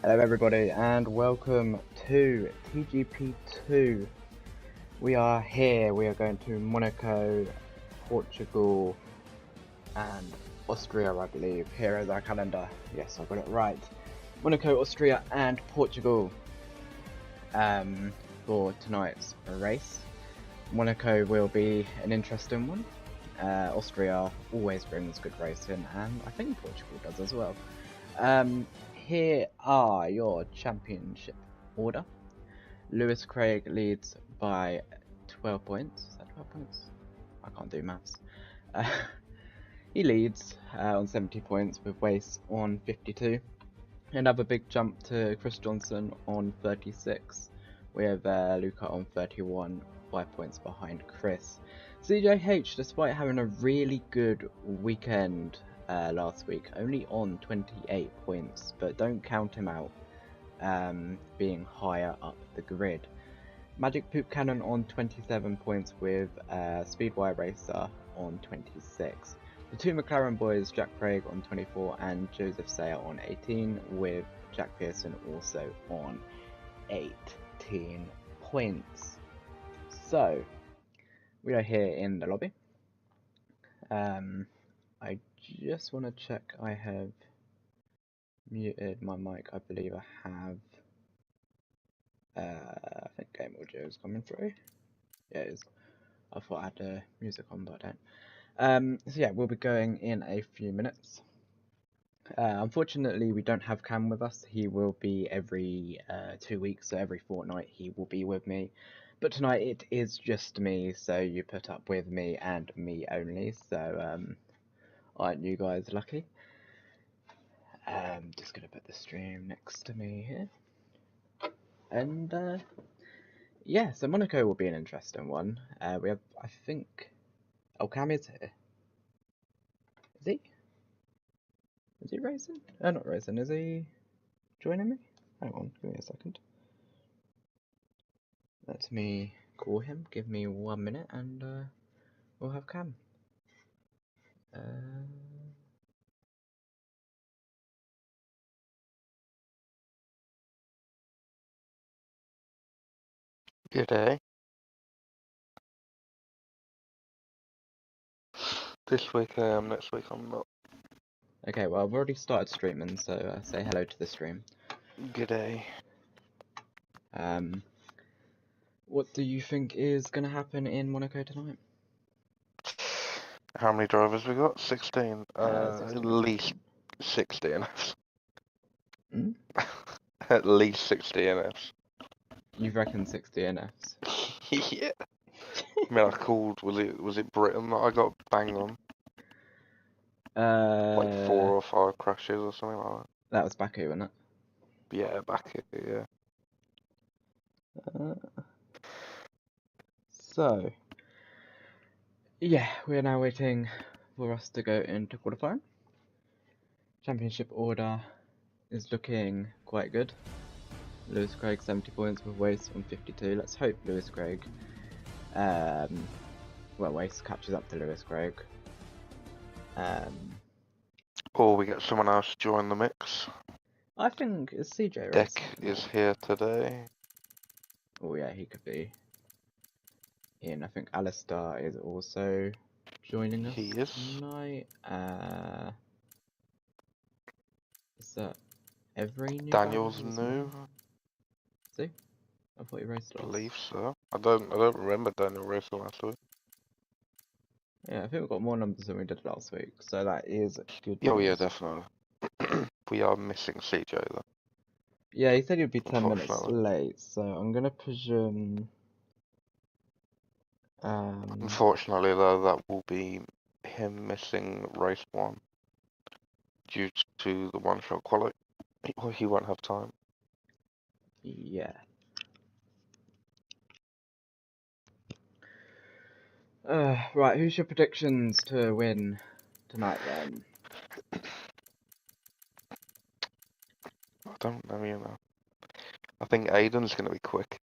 Hello everybody and welcome to TGP2. We are here, we are going to Monaco, Portugal and Austria I believe. Here is our calendar. Yes, I got it right. Monaco, Austria and Portugal for tonight's race. Monaco will be an interesting one. Austria always brings good racing and I think Portugal does as well. Here are your championship order. Lewis Craig leads by 12 points. Is that 12 points? I can't do maths. He leads on 70 points with Wace on 52. Another big jump to Chris Johnson on 36. We have Luca on 31, 5 points behind Chris. CJH, despite having a really good weekend last week, only on 28 points, but don't count him out being higher up the grid. Magic Poop Cannon on 27 points with Speedwire Racer on 26. The two McLaren boys, Jack Craig on 24 and Joseph Sayer on 18, with Jack Pearson also on 18 points. So, we are here in the lobby. I just want to check I have muted my mic. I believe I have. I think Game Audio is coming through. Yeah, it is. I thought I had the music on, but I don't. So yeah, we'll be going in a few minutes. Unfortunately, we don't have Cam with us. He will be every 2 weeks, so every fortnight he will be with me. But tonight it is just me, so you put up with me and me only. So aren't you guys lucky? Just gonna put the stream next to me here. And yeah, so Monaco will be an interesting one. We have, I think, oh, Cam is here. Is he? Is he racing? Not racing. Is he joining me? Hang on, give me a second. Let me call him. Give me 1 minute, and we'll have Cam. Good day. This week I am, next week I'm not. Okay, well, I've already started streaming, so say hello to the stream. Good day. What do you think is going to happen in Monaco tonight? How many drivers we got? 16. 16. At least 60 NFs. Hmm? At least 60 NFs. You reckon 60 NFs? Yeah. I mean, I called, was it Britain that I got banged on? Like 4 or 5 crashes or something like that. That was Baku, wasn't it? Yeah, back here, yeah. So, yeah, we are now waiting for us to go into qualifying. Championship order is looking quite good. Lewis Craig 70 points with Wace on 52. Let's hope Lewis Craig, well, Wace catches up to Lewis Craig. Or we get someone else to join the mix. I think it's CJ Deck racing. is here today. Oh yeah, he could be in. I think Alistair is also joining us He is. tonight. Is that every new Daniel's driver as new. well? See? I thought he raced I last. believe so. I don't remember Daniel racing last week. Yeah, I think we've got more numbers than we did last week, so that is good Oh news. yeah, definitely. We are missing CJ though. Yeah, he said he'd be 10 minutes late, so I'm gonna presume. Unfortunately though, that will be him missing race 1 due to the one-shot quality. He won't have time. Yeah. Right, who's your predictions to win tonight then? I don't know, you know. I think Aiden's going to be quick.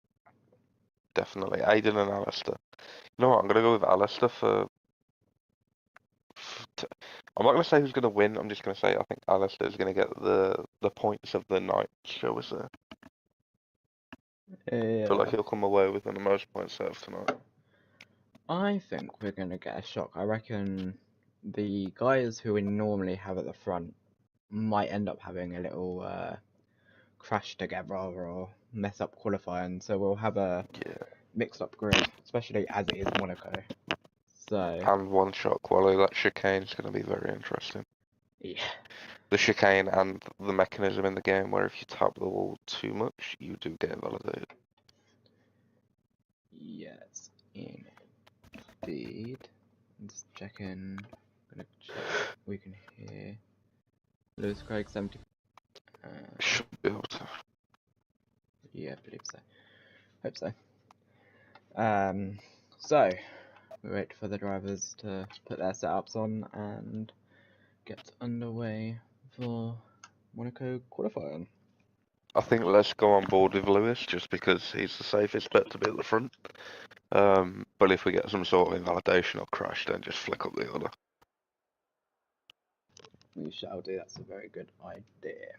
Definitely. Aiden and Alistair. You know what, I'm going to go with Alistair I'm not going to say who's going to win. I'm just going to say I think Alistair's going to get the points of the night, shall we say. I feel like he'll come away with the most points out of tonight. I think we're going to get a shock. I reckon the guys who we normally have at the front might end up having a little crash together or mess up qualifying, so we'll have a mixed up grid, especially as it is Monaco. So. And one shot quality, that chicane's going to be very interesting. Yeah. The chicane and the mechanism in the game where if you tap the wall too much, you do get invalidated. Yes, indeed. I'm just checking. I'm gonna check we can hear Lewis Craig 70. Should be able to. Yeah, I believe so. Hope so. So we wait for the drivers to put their setups on and get underway for Monaco qualifying. I think let's go on board with Lewis just because he's the safest bet to be at the front. But if we get some sort of invalidation or crash, then just flick up the order. We shall do. That's a very good idea.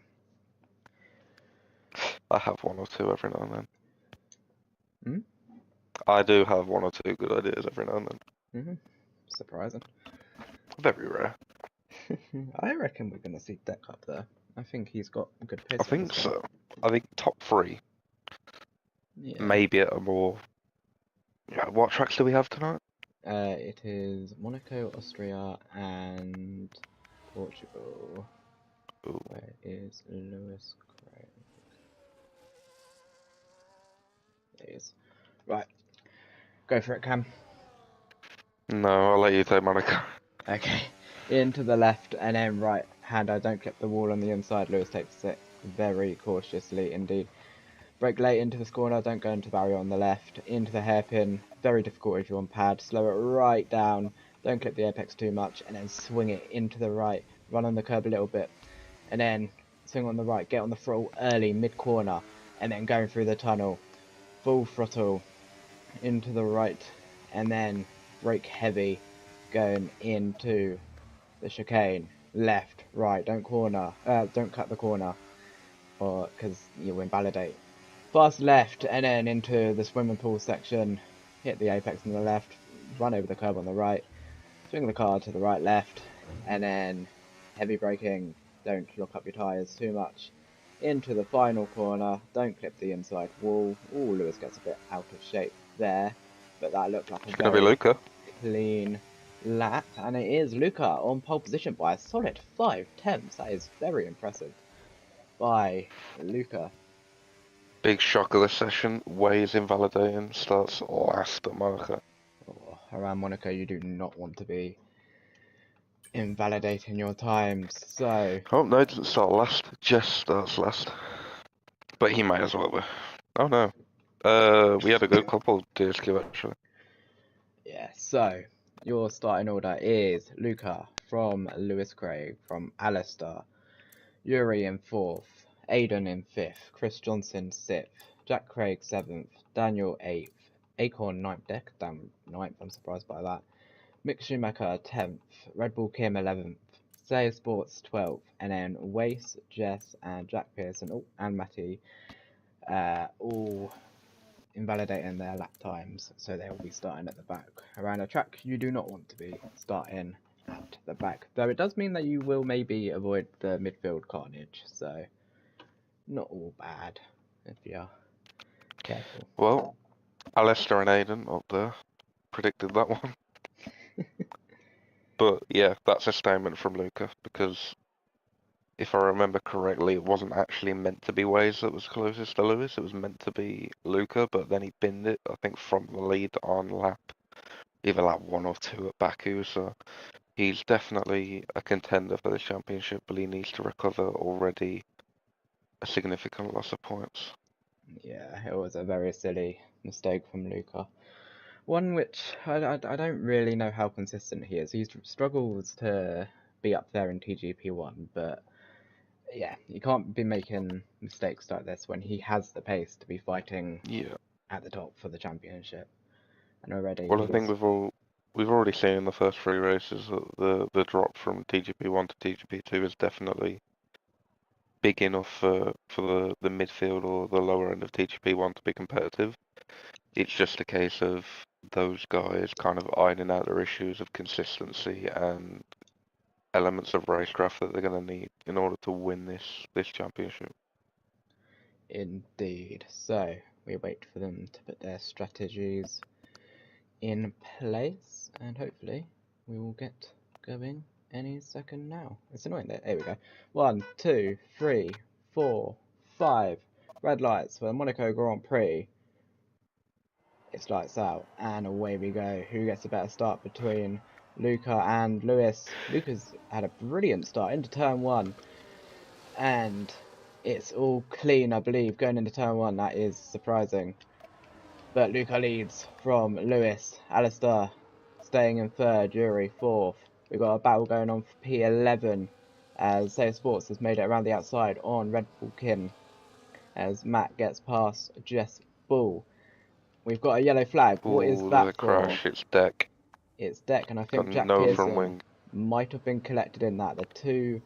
I have one or two every now and then. Hmm? I do have one or two good ideas every now and then. Surprising. Very rare. I reckon we're going to see Deck up there. I think he's got a good pace. I think so. I think top 3. Yeah. Maybe at a more... Yeah, what tracks do we have tonight? It is Monaco, Austria, and Portugal. Ooh. Where is Lewis Craig? There he is. Right. Go for it, Cam. No, I'll let you take Monaco. Okay. Into the left and then right hand. I don't clip the wall on the inside. Lewis takes it very cautiously indeed. Brake late into this corner, don't go into the barrier on the left. Into the hairpin, very difficult if you're on pad. Slow it right down, don't clip the apex too much, and then swing it into the right. Run on the curb a little bit, and then swing on the right, get on the throttle early, mid-corner, and then going through the tunnel. Full throttle into the right, and then brake heavy, going into the chicane. Left, right, don't cut the corner, or because you'll invalidate. Fast left and then into the swimming pool section, hit the apex on the left, run over the curb on the right, swing the car to the right left, and then heavy braking, don't lock up your tyres too much, into the final corner, don't clip the inside wall. Ooh, Lewis gets a bit out of shape there, but that looked like a very clean lap, and it is Luca on pole position by a solid 5/10. That is very impressive by Luca. Big shock of the session. Ways invalidating. Starts last at Monaco. Oh, around Monaco, you do not want to be invalidating your times. So. Oh no, it doesn't start last. Jess starts last. But he might as well be. Oh no. We had a good couple DSQ actually. Yeah. So your starting order is Luca from Lewis Craig, from Alistair, Yuri in 4th, Aidan in 5th, Chris Johnson 6th, Jack Craig 7th, Daniel 8th, Acorn 9th, Deck damn 9th, I'm surprised by that, Mick Schumacher 10th, Red Bull Kim 11th, Say Sports 12th, and then Wace, Jess, and Jack Pearson, and Matty, all invalidating their lap times, so they'll be starting at the back. Around a track, you do not want to be starting at the back, though it does mean that you will maybe avoid the midfield carnage, so not all bad if you're careful. Well, Alistair and Aidan up there predicted that one. But yeah, that's a statement from Luca because if I remember correctly, it wasn't actually meant to be Waze that was closest to Lewis. It was meant to be Luca, but then he binned it, I think, from the lead on either lap 1 or 2 at Baku. So he's definitely a contender for the championship, but he needs to recover already a significant loss of points. Yeah, it was a very silly mistake from Luca. One which I don't really know how consistent he is. He struggles to be up there in TGP1, but yeah, you can't be making mistakes like this when he has the pace to be fighting at the top for the championship. And already Well, I think we've already seen in the first 3 races that the drop from TGP1 to TGP2 is definitely big enough for the midfield or the lower end of TGP1 to be competitive. It's just a case of those guys kind of ironing out their issues of consistency and elements of racecraft that they're going to need in order to win this championship. Indeed. So we wait for them to put their strategies in place, and hopefully we will get going any second now. It's annoying that. There we go. 1, 2, 3, 4, 5. Red lights for the Monaco Grand Prix. It's lights out, and away we go. Who gets a better start between Luca and Lewis? Luca's had a brilliant start into turn 1, and it's all clean, I believe, going into turn 1. That is surprising. But Luca leads from Lewis. Alistair staying in third, Yuri fourth. We've got a battle going on for P11 as Save Sports has made it around the outside on Red Bull Kim as Matt gets past Jess Bull. We've got a yellow flag. What is Ooh, that the for? crash, it's deck. It's deck, and I Got think Jack no front Pearson wing. might have been collected in that. The two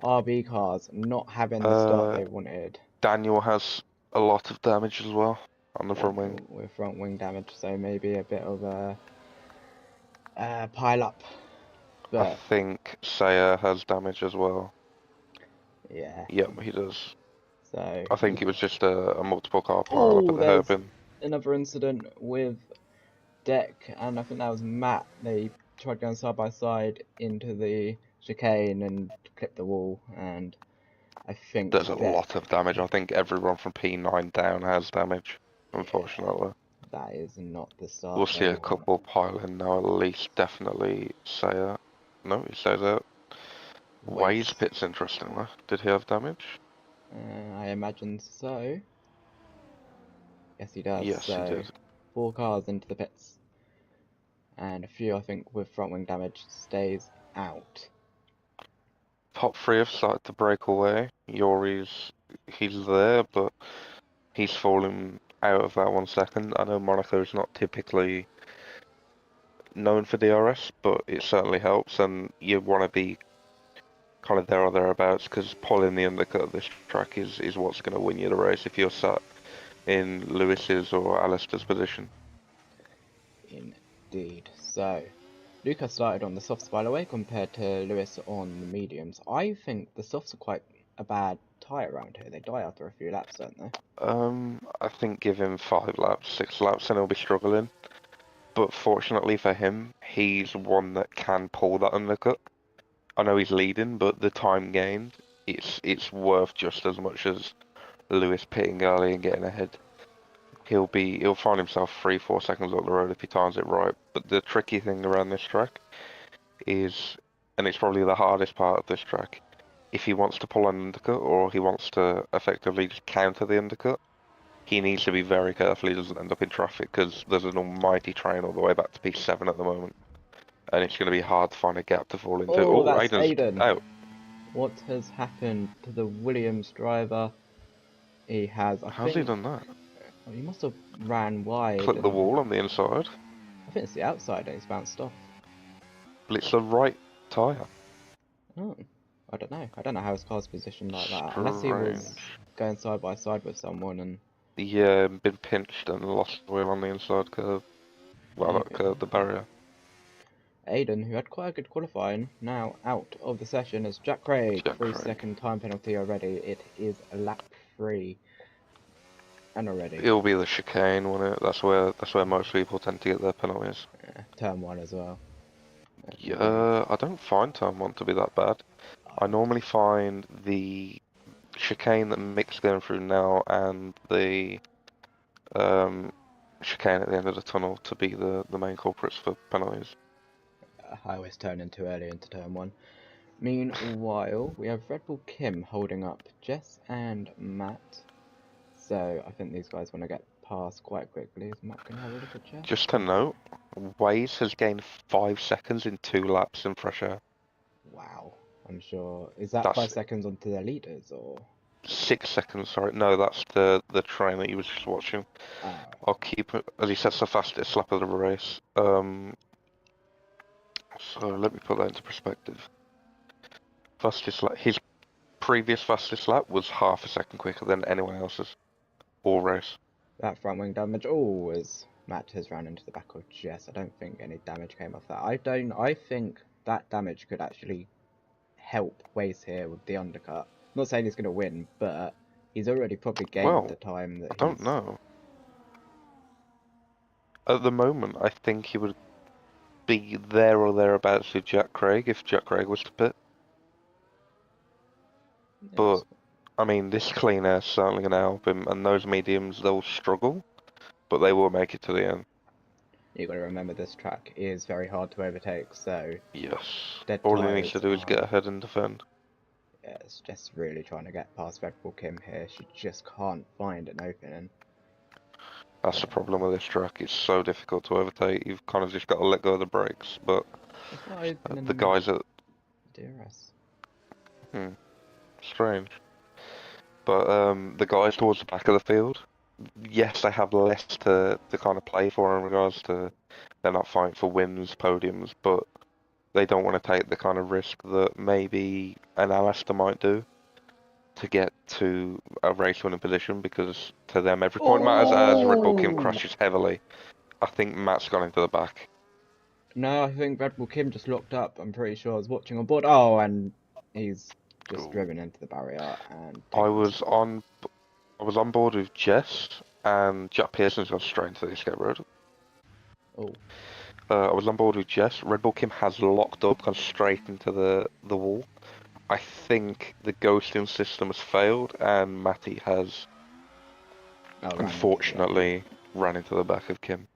RB cars not having the start Uh, they wanted. Daniel has a lot of damage as well on the front wing. With front wing damage, so maybe a bit of a pile up. I But think Saya has damage as well. yeah, Yep, he does. so I think it was just a multiple car pile up oh, at the there's hairpin. another incident with Deck, and I think that was Matt. They tried going side by side into the chicane and clipped the wall, and I think There's a Deck. lot of damage. I think everyone from P9 down has damage, Yeah, unfortunately. that is not the We'll start see they a want. couple pile in now, at least. Definitely Saya. No, he says out. Wade's Wait, pit's interestingly. Did he have damage? I imagine so. Yes, he does. Yes, he So did. 4 cars into the pits, and a few I think with front wing damage stays out. Top 3 have started to break away. He's there, but he's fallen out of that 1 second. I know Monaco's not typically known for DRS, but it certainly helps, and you want to be kind of there or thereabouts, because pulling the undercut of this track is what's going to win you the race if you're sat in Lewis's or Alistair's position. Indeed. So, Lucas started on the softs, by the way, compared to Lewis on the mediums. I think the softs are quite a bad tyre around here. They die after a few laps, don't they? I think give him 5 laps, 6 laps, and he'll be struggling. But fortunately for him, he's one that can pull that undercut. I know he's leading, but the time gained, it's worth just as much as Lewis pitting early and getting ahead. He'll find himself 3-4 seconds up the road if he times it right. But the tricky thing around this track is, and it's probably the hardest part of this track, if he wants to pull an undercut or he wants to effectively just counter the undercut, he needs to be very careful he doesn't end up in traffic, because there's an almighty train all the way back to P7 at the moment, and it's going to be hard to find a gap to fall into. Oh, Oh, that's Aiden's Aiden. out. What has happened to the Williams driver? He has, I How's he think, done that? he must have ran wide, Clipped the and wall on the inside, I think it's the outside and he's bounced off. but it's the right tyre. Oh, I don't know. I don't know how his car's positioned like that. Unless he was Strange. going side by side with someone and Yeah, been pinched and lost the wheel on the inside curve. Well, not maybe. curve, the barrier. Aiden, who had quite a good qualifying, now out of the session as Jack Craig. Jack 3 second Craig. time penalty already. It is a lap 3. And already. It'll be the chicane, won't it? That's where most people tend to get their penalties. Yeah, turn 1 as well. Yeah, I don't find turn 1 to be that bad. I normally find the chicane that Mick's going through now and the chicane at the end of the tunnel to be the main culprits for penalties. I always turn in too early into turn 1. Meanwhile, we have Red Bull Kim holding up Jess and Matt. So I think these guys want to get past quite quickly. Is Matt going to have a look at Jess? Just to note, Waze has gained 5 seconds in 2 laps in fresh air. Wow. I'm sure. Is that That's 5 seconds onto their leaders or? 6 seconds, sorry. No, that's the train that you was just watching. Oh. I'll keep it, as he says, the fastest lap of the race. So let me put that into perspective. Fastest lap, his previous fastest lap was half a second quicker than anyone else's all race. That front wing damage. Oh, as Matt has ran into the back of Jess. I don't think any damage came off that. I think that damage could actually help Waze here with the undercut. I'm not saying he's going to win, but he's already probably gained the Well, time that I don't he's. know. At the moment, I think he would be there or thereabouts with Jack Craig if Jack Craig was to pit. But, I mean, this clean air is certainly going to help him, and those mediums, they'll struggle, but they will make it to the end. You've got to remember this track is very hard to overtake, so. Yes. Dead All he needs to tires do is get are. ahead and defend. Yeah, it's just really trying to get past Red Bull Kim here. She just can't find an opening. That's the problem with this track. It's so difficult to overtake. You've kind of just got to let go of the brakes. But It's not opening the guys at DRS. strange. But the guys towards the back of the field, yes, they have less to kind of play for in regards to they're not fighting for wins, podiums, but they don't want to take the kind of risk that maybe an Alistair might do to get to a race winning position, because to them every point matters as Red Bull Kim Oh! crashes heavily. I think Matt's gone into the back. No, I think Red Bull Kim just locked up. I'm pretty sure I was watching on board. Oh, and he's just Ooh. driven into the barrier and I taken was on board with Jess, and Jack Pearson's gone straight into the escape road. Oh. I was on board with Jess. Red Bull Kim has locked up, gone straight into the wall. I think the ghosting system has failed, and Matty has unfortunately ran into the back of Kim.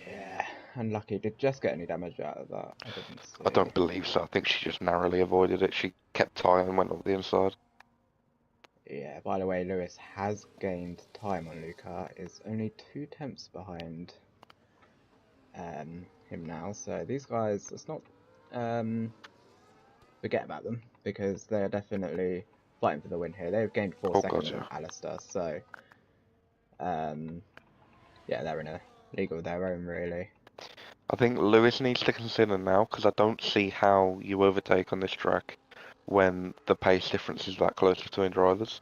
Yeah, unlucky. Did Jess get any damage out of that? I didn't see. I don't believe so. I think she just narrowly avoided it. She kept tight and went up the inside. Yeah, by the way, Lewis has gained time on Luca, is only 2 tenths behind him now, so these guys, let's not forget about them, because they're definitely fighting for the win here. They've gained 4 seconds God, on yeah. Alistair, so yeah, they're in a league of their own, really. I think Lewis needs to consider now, because I don't see how you overtake on this track when the pace difference is that close between drivers.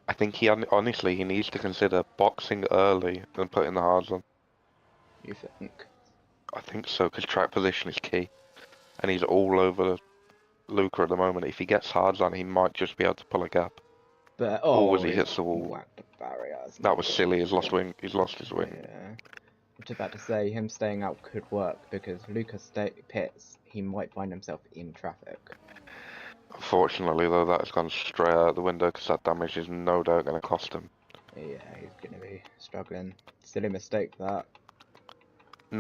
I think he honestly he needs to consider boxing early and putting the hards on. You think? I think so, because track position is key, and he's all over Luca at the moment. If he gets hards on, he might just be able to pull a gap. But Or as oh, he he hits the wall. whacked the barrier. That was silly. He's lost wing. He's lost his wing. Yeah. I'm just about to say him staying out could work, because Lucas pits, he might find himself in traffic. Unfortunately, though, that has gone straight out the window, because that damage is no doubt going to cost him. Yeah, he's going to be struggling. Silly mistake, that.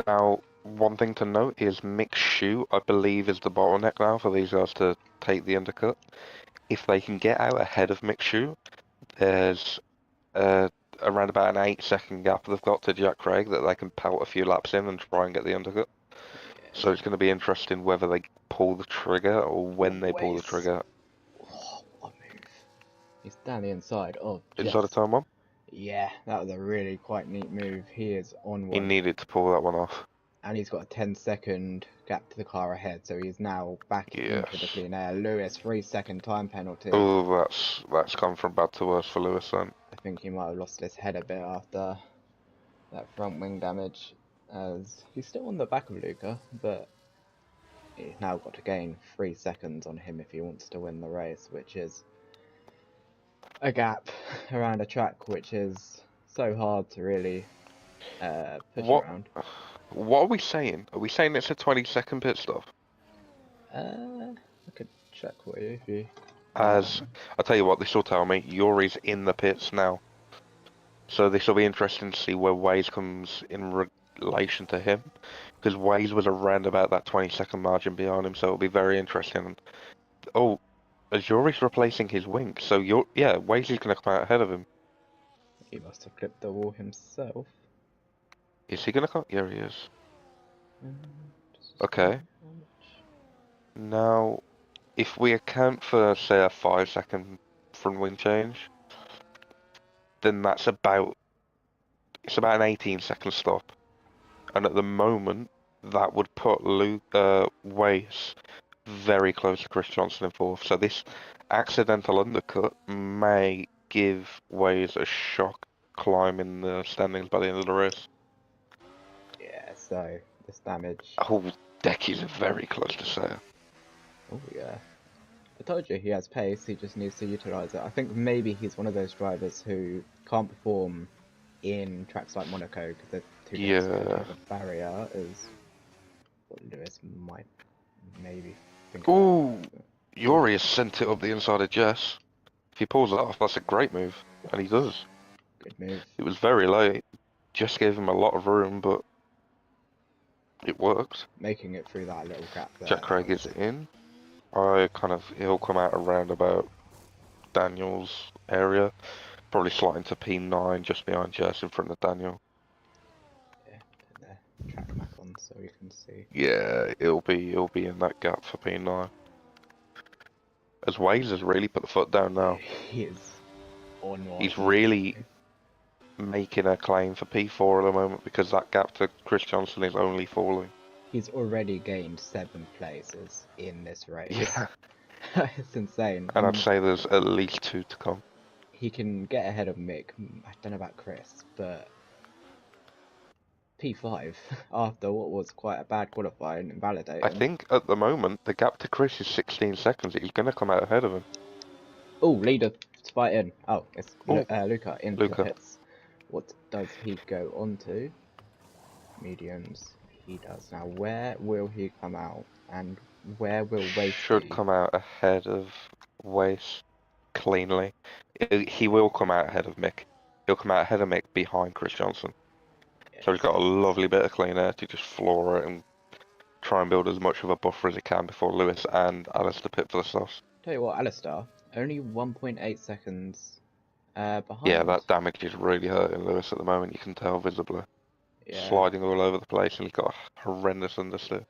Now, one thing to note is Mick's shoe, I believe, is the bottleneck now for these guys to take the undercut. If they can get out ahead of Mick's shoe, there's around about an 8-second gap they've got to Jack Craig that they can pelt a few laps in and try and get the undercut. Yeah. So it's going to be interesting whether they pull the trigger or when they pull the trigger. Oh, what a move. He's down the inside. Oh, Is that a turn one? Yeah, that was a really quite neat move. He is on He one. needed to pull that one off. And he's got a 10-second gap to the car ahead, so he's now back into the clean air. Lewis, 3-second time penalty. Oh, that's gone from bad to worse for Lewis then. I think he might have lost his head a bit after that front wing damage, as he's still on the back of Luca, but he's now got to gain 3 seconds on him if he wants to win the race, which is a gap around a track which is so hard to really push around. What are we saying? Are we saying it's a 20-second pit stop? I could check for you if you. As I'll tell you what, this will tell me Yuri's in the pits now. So this will be interesting to see where Waze comes in relation to him, because Waze was around about that 20-second margin behind him. So it'll be very interesting. Oh, as Yuri's replacing his wing, so Waze is going to come out ahead of him. He must have clipped the wall himself. Is he going to come? Yeah, he is. Okay. Now, if we account for, say, a 5-second front wing change, then it's about an 18-second stop. And at the moment, that would put Wace very close to Chris Johnson in fourth. So this accidental undercut may give Waze a shock climb in the standings by the end of the race. Yeah, so this damage. Oh, Decky's very close to Sayer. Oh yeah. I told you he has pace, he just needs to utilise it. I think maybe he's one of those drivers who can't perform in tracks like Monaco because they're too big Yeah. of a barrier, is what Lewis might maybe think Ooh, about. Yuri has sent it up the inside of Jess. If he pulls it off, that's a great move, and he does. Good move. It was very late. Jess gave him a lot of room, but it worked. Making it through that little gap there. Jack Craig is in. He'll come out around about Daniel's area, probably slotting to P9 just behind Jess in front of Daniel. Yeah, put the track map on so we can see. Yeah, it'll be in that gap for P9. As Waze has really put the foot down now. He is on what He's really making a claim for P4 at the moment because that gap to Chris Johnson is only falling. He's already gained 7 places in this race. Yeah. It's insane. And I'd say there's at least 2 to come. He can get ahead of Mick. I don't know about Chris, but P5 after what was quite a bad qualifying and validating. I think at the moment the gap to Chris is 16 seconds. He's going to come out ahead of him. Oh, leader spite in. Oh, it's Ooh, Luca into Luca. the pits. What does he go on to? Mediums. He does. Now, where will he come out? And where will Wace Should be? come out ahead of Wace cleanly. He will come out ahead of Mick. He'll come out ahead of Mick behind Chris Johnson. Yeah, So he's got a lovely bit of clean air to just floor it and try and build as much of a buffer as he can before Lewis and Alistair pit for the softs. Tell you what, Alistair, only 1.8 seconds behind. Yeah, that damage is really hurting Lewis at the moment. You can tell visibly. Yeah. Sliding all over the place, and he's got a horrendous understeer.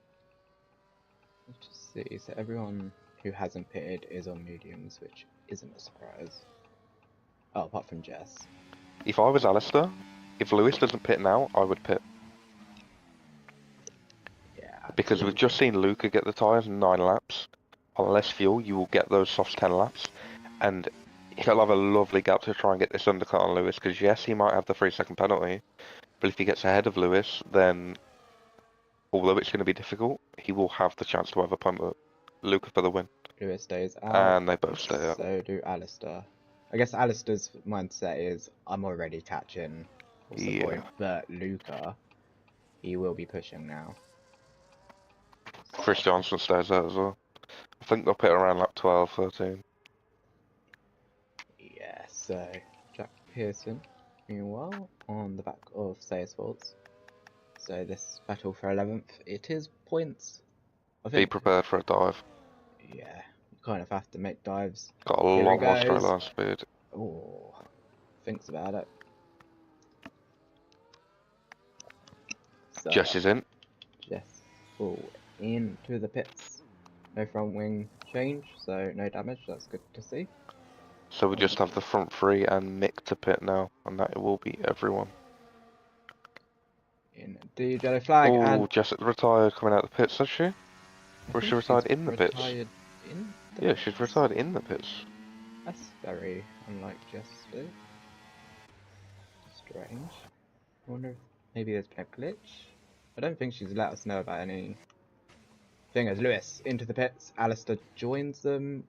Let's just see. So everyone who hasn't pitted is on mediums, which isn't a surprise. Oh, apart from Jess. If I was Alistair, if Lewis doesn't pit now, I would pit. Yeah. Because we've just seen Luca get the tyres 9 laps. On less fuel, you will get those softs 10 laps. And he'll have a lovely gap to try and get this undercut on Lewis, because yes, he might have the 3-second penalty, but if he gets ahead of Lewis, then although it's going to be difficult, he will have the chance to have a punt at Luca for the win. Lewis stays out. And they both stay out. So do Alistair. I guess Alistair's mindset is, I'm already catching. What's the point? But Luca, he will be pushing now. Chris Johnson stays out as well. I think they'll pit around lap 12, 13. Yeah, so Jack Pearson, meanwhile, on the back of Sayers Faults. So this battle for 11th, it is points. Be prepared for a dive. Yeah, you kind of have to make dives. Got a lot more straight line speed. Oh, thinks about it. So, Jess is in. Jess full into the pits. No front wing change, so no damage. That's good to see. So we just have the front 3 and Mick to pit now, and that will be everyone. Indeed, yellow flag. Oh, and Jess retired coming out the pits, has she? Or she retired in the pits? Yeah, she's retired in the pits. That's very unlike Jess to do. Strange. I wonder if maybe there's been a glitch. I don't think she's let us know about any thing. As Lewis into the pits, Alistair joins them.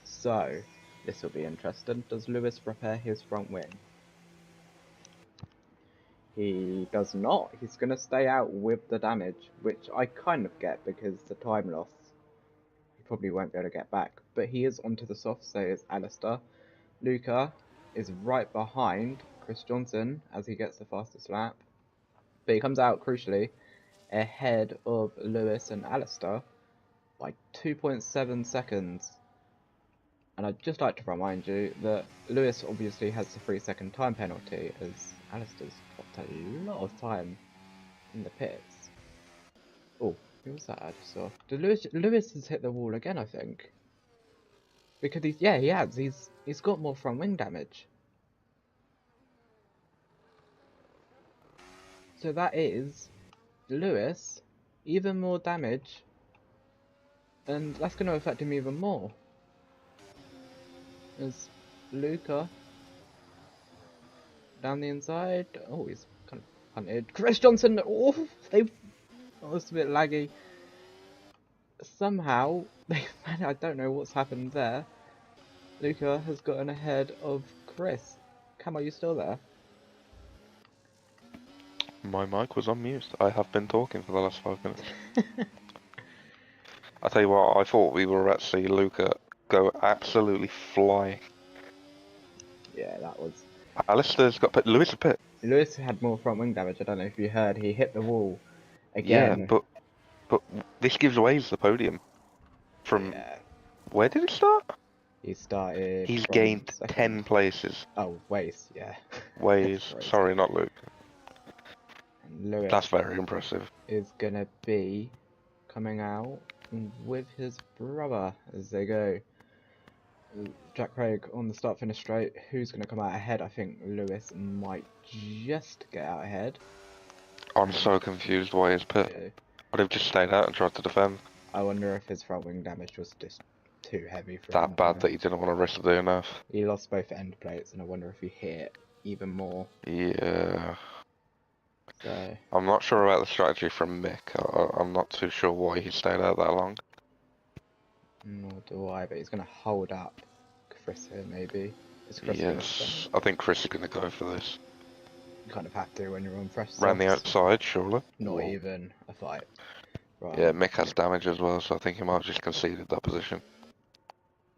So this will be interesting. Does Lewis repair his front wing? He does not. He's going to stay out with the damage, which I kind of get because the time loss, he probably won't be able to get back. But he is onto the soft, so is Alistair. Luca is right behind Chris Johnson as he gets the fastest lap. But he comes out, crucially, ahead of Lewis and Alistair by 2.7 seconds. And I'd just like to remind you that Lewis obviously has the 3-second time penalty, as Alistair's got a lot of time in the pits. Oh, who was that I just saw? Lewis has hit the wall again, I think. Because he has. He's got more front wing damage. So that is Lewis. even more damage, and that's going to affect him even more. As Luca down the inside. Oh, he's kind of hunted. Chris Johnson. Oh, oh, it's a bit laggy. Somehow I don't know what's happened there. Luca has gotten ahead of Chris. Cam, are you still there? My mic was on mute. I have been talking for the last 5 minutes. I tell you what, I thought we were about to see Luca go absolutely flying. Yeah, that was. Alistair's got pit. Lewis a pit. Lewis had more front wing damage. I don't know if you heard. He hit the wall Yeah, again. but this gives Waze the podium. From Yeah, where did it start? he started. He's From gained second. 10 places. Oh, waste. Yeah. Waze, Crazy. sorry, not Luke. And Lewis That's very impressive. is gonna be coming out with his brother as they go. Jack Craig on the start finish straight. Who's going to come out ahead? I think Lewis might just get out ahead. I'm so confused why his pit. Yeah. I'd have just stayed out and tried to defend. I wonder if his front wing damage was just too heavy for him. That bad that he didn't want to risk the DNF. He lost both end plates, and I wonder if he hit even more. Yeah. So I'm not sure about the strategy from Mick. I'm not too sure why he stayed out that long. nor do I, but he's going to hold up Chris here maybe. Is Chris Yes, I think Chris is going to go for this. You kind of have to when you're on fresh Ran the softs. outside, surely. Not even a fight. Right. Yeah, Mick has damage as well, so I think he might have just conceded that position.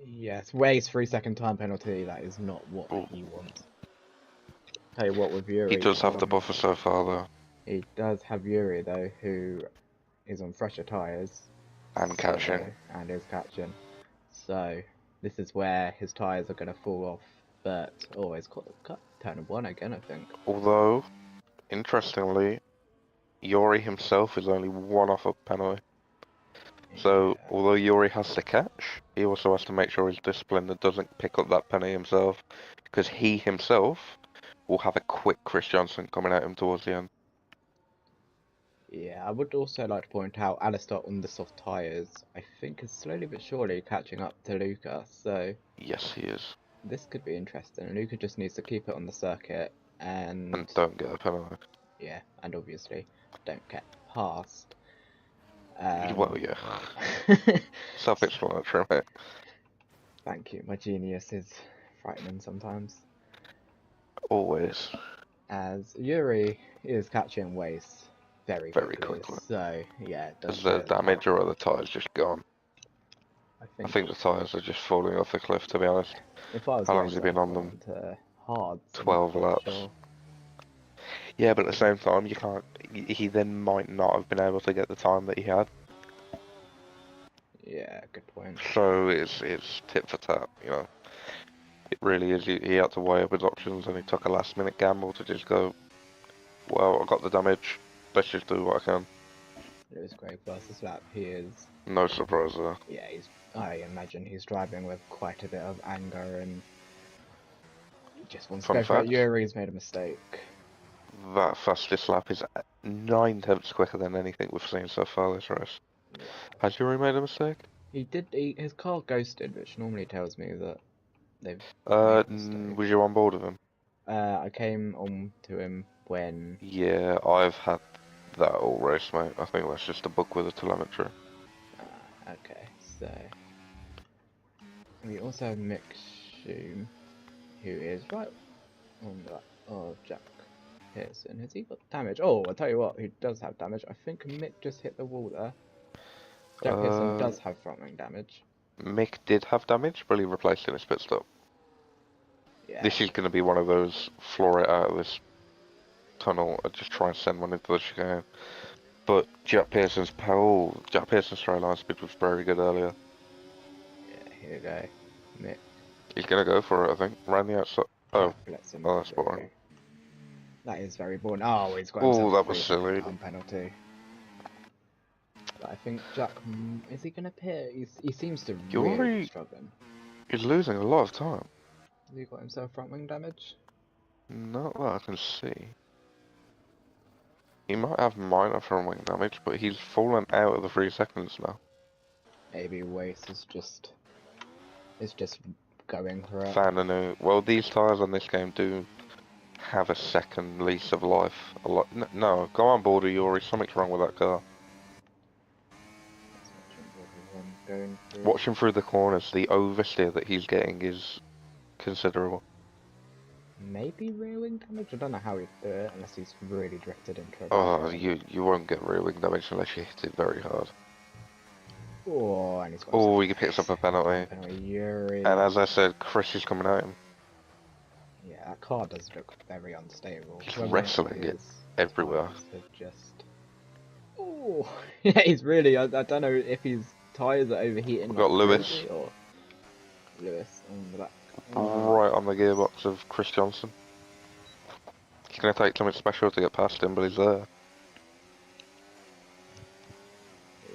Yes, Way's 3-second time penalty. That is not what he wants. Tell you what, with Yuri, He does have the buffer so far, though. He does have Yuri though, who is on fresher tyres And catching. and is catching. So this is where his tyres are going to fall off. But always cut turn of one again, I think. Although, interestingly, Yuri himself is only one off a penalty. So, Yeah. although Yuri has to catch, he also has to make sure he's disciplined and doesn't pick up that penalty himself, because he himself will have a quick Chris Johnson coming at him towards the end. Yeah, I would also like to point out Alistair on the soft tyres, I think is slowly but surely catching up to Luca, so Yes, he is. this could be interesting. Luca just needs to keep it on the circuit And don't get a penalty. yeah, and obviously don't get past. Well, yeah. Self-explanatory, mate. Thank you. My genius is frightening sometimes. Always. As Yuri is catching Waste very quickly. So yeah, it does. Is the damage or are the tyres just gone? I think the tyres are just falling off the cliff, to be honest. If I was How long has he been on them? Hard. 12 laps. Sure. Yeah, but at the same time, you can't. He then might not have been able to get the time that he had. Yeah, good point. So it's tit for tat, you know. It really is. He had to weigh up his options, and he took a last-minute gamble to just go, well, I got the damage. Let's just do what I can. It was great versus lap. He is. No surprise there. Yeah, I imagine he's driving with quite a bit of anger and he just wants to go for it. Yuri's made a mistake. That fastest lap is 9 tenths quicker than anything we've seen so far this race. Yeah. Has Yuri made a mistake? He did. His car ghosted, which normally tells me that they've. Was you on board with him? I came on to him when. Yeah, I've had that all race, mate. I think that's just a bug with the telemetry. Okay, so we also have Mick Shoom, who is right on the Jack Pearson. Has he got damage? Oh, I'll tell you what, who does have damage. I think Mick just hit the wall there. Jack Pearson does have front wing damage. Mick did have damage, but he replaced it in his pit stop. Yeah. This is going to be one of those floor it out of this tunnel and just try and send one into the chicane. But Jack Pearson's straight line speed was very good earlier. Yeah, here we go. Mick. He's going to go for it, I think. Round the outside. Oh, That's boring. That is very boring. Oh, he's got himself that was silly. Penalty. But I think Jack, is he going to pit? He seems to really be struggling. He's losing a lot of time. Has he got himself front wing damage? Not that I can see. He might have minor front wing damage, but he's fallen out of the 3 seconds now. Maybe Wace is just going for it. Found a new. Well, these tyres on this game do have a second lease of life. A lot. No, go on board, Yuri. Something's wrong with that car. Let's watch him going through. Watching through the corners, the oversteer that he's getting is considerable. Maybe rear wing damage? I don't know how he'd do it unless he's really drifted into a Oh, barrier. you won't get rear wing damage unless you hit it very hard. Oh, and he's got Oh, he picks up a penalty. Yuri. And as I said, Chris is coming at him. Yeah, that car does look very unstable. He's Whether wrestling it everywhere. tyres have just... Oh, yeah, he's really... I don't know if his tyres are overheating. We've got Lewis. Crazy, or Lewis on the back. Right on the gearbox of Chris Johnson. He's going to take something special to get past him, but he's there.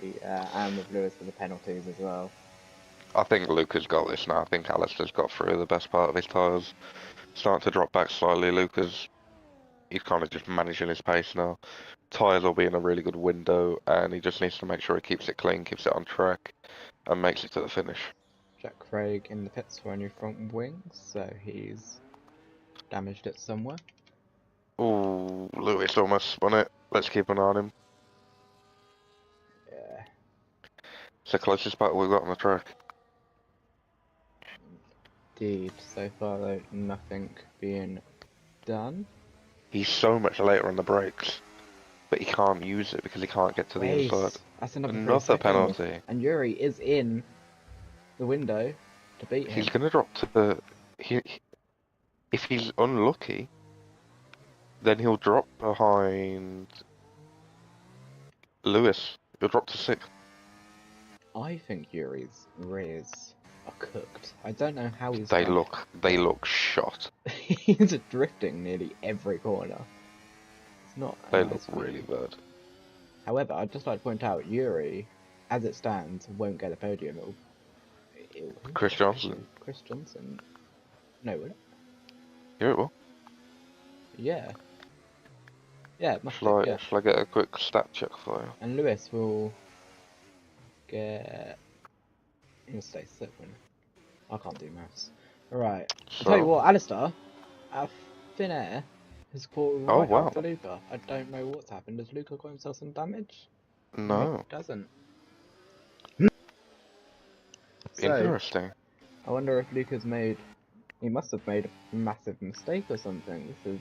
Yeah, and with Lewis for the penalties as well. I think Luca's got this now. I think Alistair's got through the best part of his tyres. Starting to drop back slightly. He's kind of just managing his pace now. Tyres will be in a really good window, and he just needs to make sure he keeps it clean, keeps it on track, and makes it to the finish. Jack Craig in the pits for a new front wing, so he's damaged it somewhere. Ooh, Lewis almost spun it. Let's keep an eye on him. Yeah. It's the closest battle we've got on the track. Indeed, so far though, nothing being done. He's so much later on the brakes, but he can't use it because he can't get to the inside. That's another Another penalty. And Yuri is in the window to beat him. He's gonna drop to the. If he's unlucky, then he'll drop behind Lewis. He'll drop to 6th. I think Yuri's rears are cooked. I don't know how he's. They look shot. He's drifting nearly every corner. It's not. They look really bad. However, I'd just like to point out Yuri, as it stands, won't get a podium. Chris Johnson. Chris Johnson. No, will it? Yeah, it will. Yeah. Yeah, it must Shall be, yeah. I get a quick stat check for you? And Lewis will get... He'll stay 7. I can't do maths. Alright. So, I'll tell you what, Alistair, our Thin Air has caught right wow. after Luca. I don't know what's happened. Has Luca got himself some damage? No. He doesn't. Interesting. I wonder if Luca's made... He must have made a massive mistake or something. This is...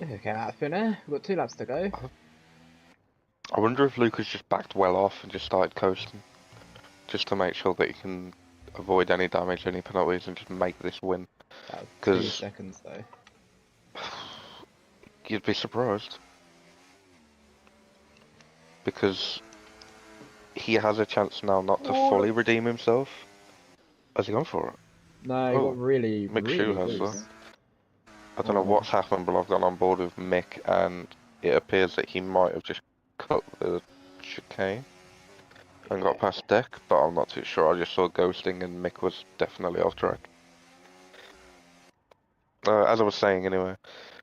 Okay, out of Thin Air. We've got 2 laps to go. I wonder if Lucas just backed well off and just started coasting. Just to make sure that he can avoid any damage, any penalties, and just make this win. That was 2 'Cause seconds though. you'd be surprised. Because he has a chance now not to fully redeem himself. Has he gone for it? No, he got really, Mick really Shue has loose. though. I don't know what's happened, but I've gone on board with Mick, and it appears that he might have just cut the chicane and got past deck, but I'm not too sure. I just saw ghosting, and Mick was definitely off track. As I was saying anyway,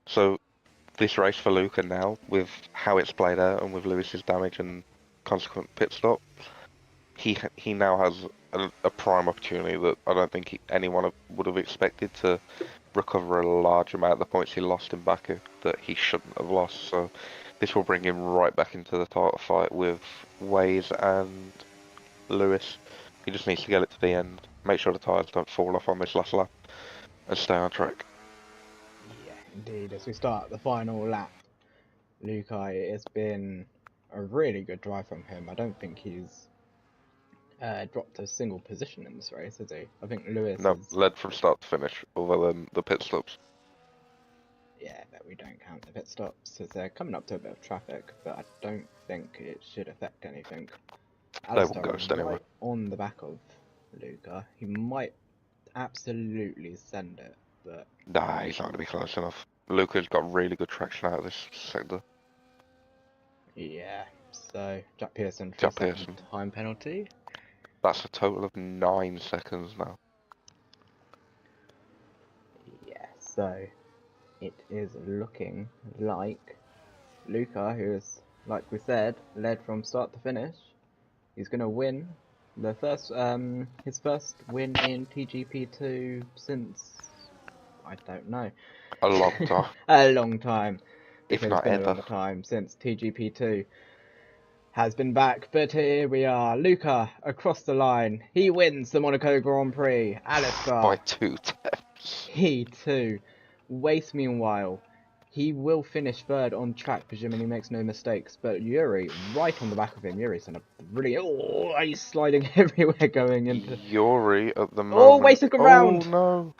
so this race for Luca now, with how it's played out and with Lewis's damage and consequent pit stop, he now has a prime opportunity that I don't think anyone would have expected to recover a large amount of the points he lost in Baku that he shouldn't have lost. So this will bring him right back into the title fight with Waze and Lewis. He just needs to get it to the end, make sure the tyres don't fall off on this last lap, and stay on track. Yeah, indeed. As we start the final lap, Luca, it's been a really good drive from him. I don't think he's dropped a single position in this race, has he? I think Lewis led from start to finish, other than the pit stops. Yeah, but we don't count the pit stops, as they're coming up to a bit of traffic, but I don't think it should affect anything. They will ghost anyway. Right on the back of Luca. He might absolutely send it, but... Nah, he's not going to be close enough. Luca's got really good traction out of this sector. Yeah, so Jack Pearson for Jack a Pearson. time penalty. That's a total of 9 seconds now. Yeah, so it is looking like Luca, who is, like we said, led from start to finish. He's gonna win the first, his first win in TGP2 since, I don't know, A long time, a long time, if because it's not been a ever. long time since TGP2 has been back. But here we are, Luca across the line. He wins the Monaco Grand Prix. By Alistair, 2 attempts. he too. Waste meanwhile. He will finish third on track, presuming he makes no mistakes. But Yuri, right on the back of him. Yuri's done a brilliant. Oh, he's sliding everywhere going into. Yuri at the Oh, moment. wasted Oh ground! no!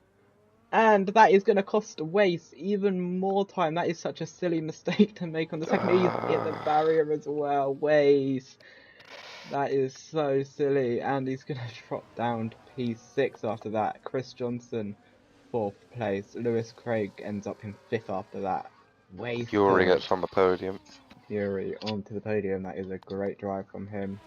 And that is going to cost Waste even more time. That is such a silly mistake to make on the second. He's hit the barrier as well. Waste. That is so silly. And he's going to drop down to P6 after that. Chris Johnson, 4th place. Lewis Craig ends up in 5th after that. Yuri Wasted. gets on the podium. Fury onto the podium. That is a great drive from him.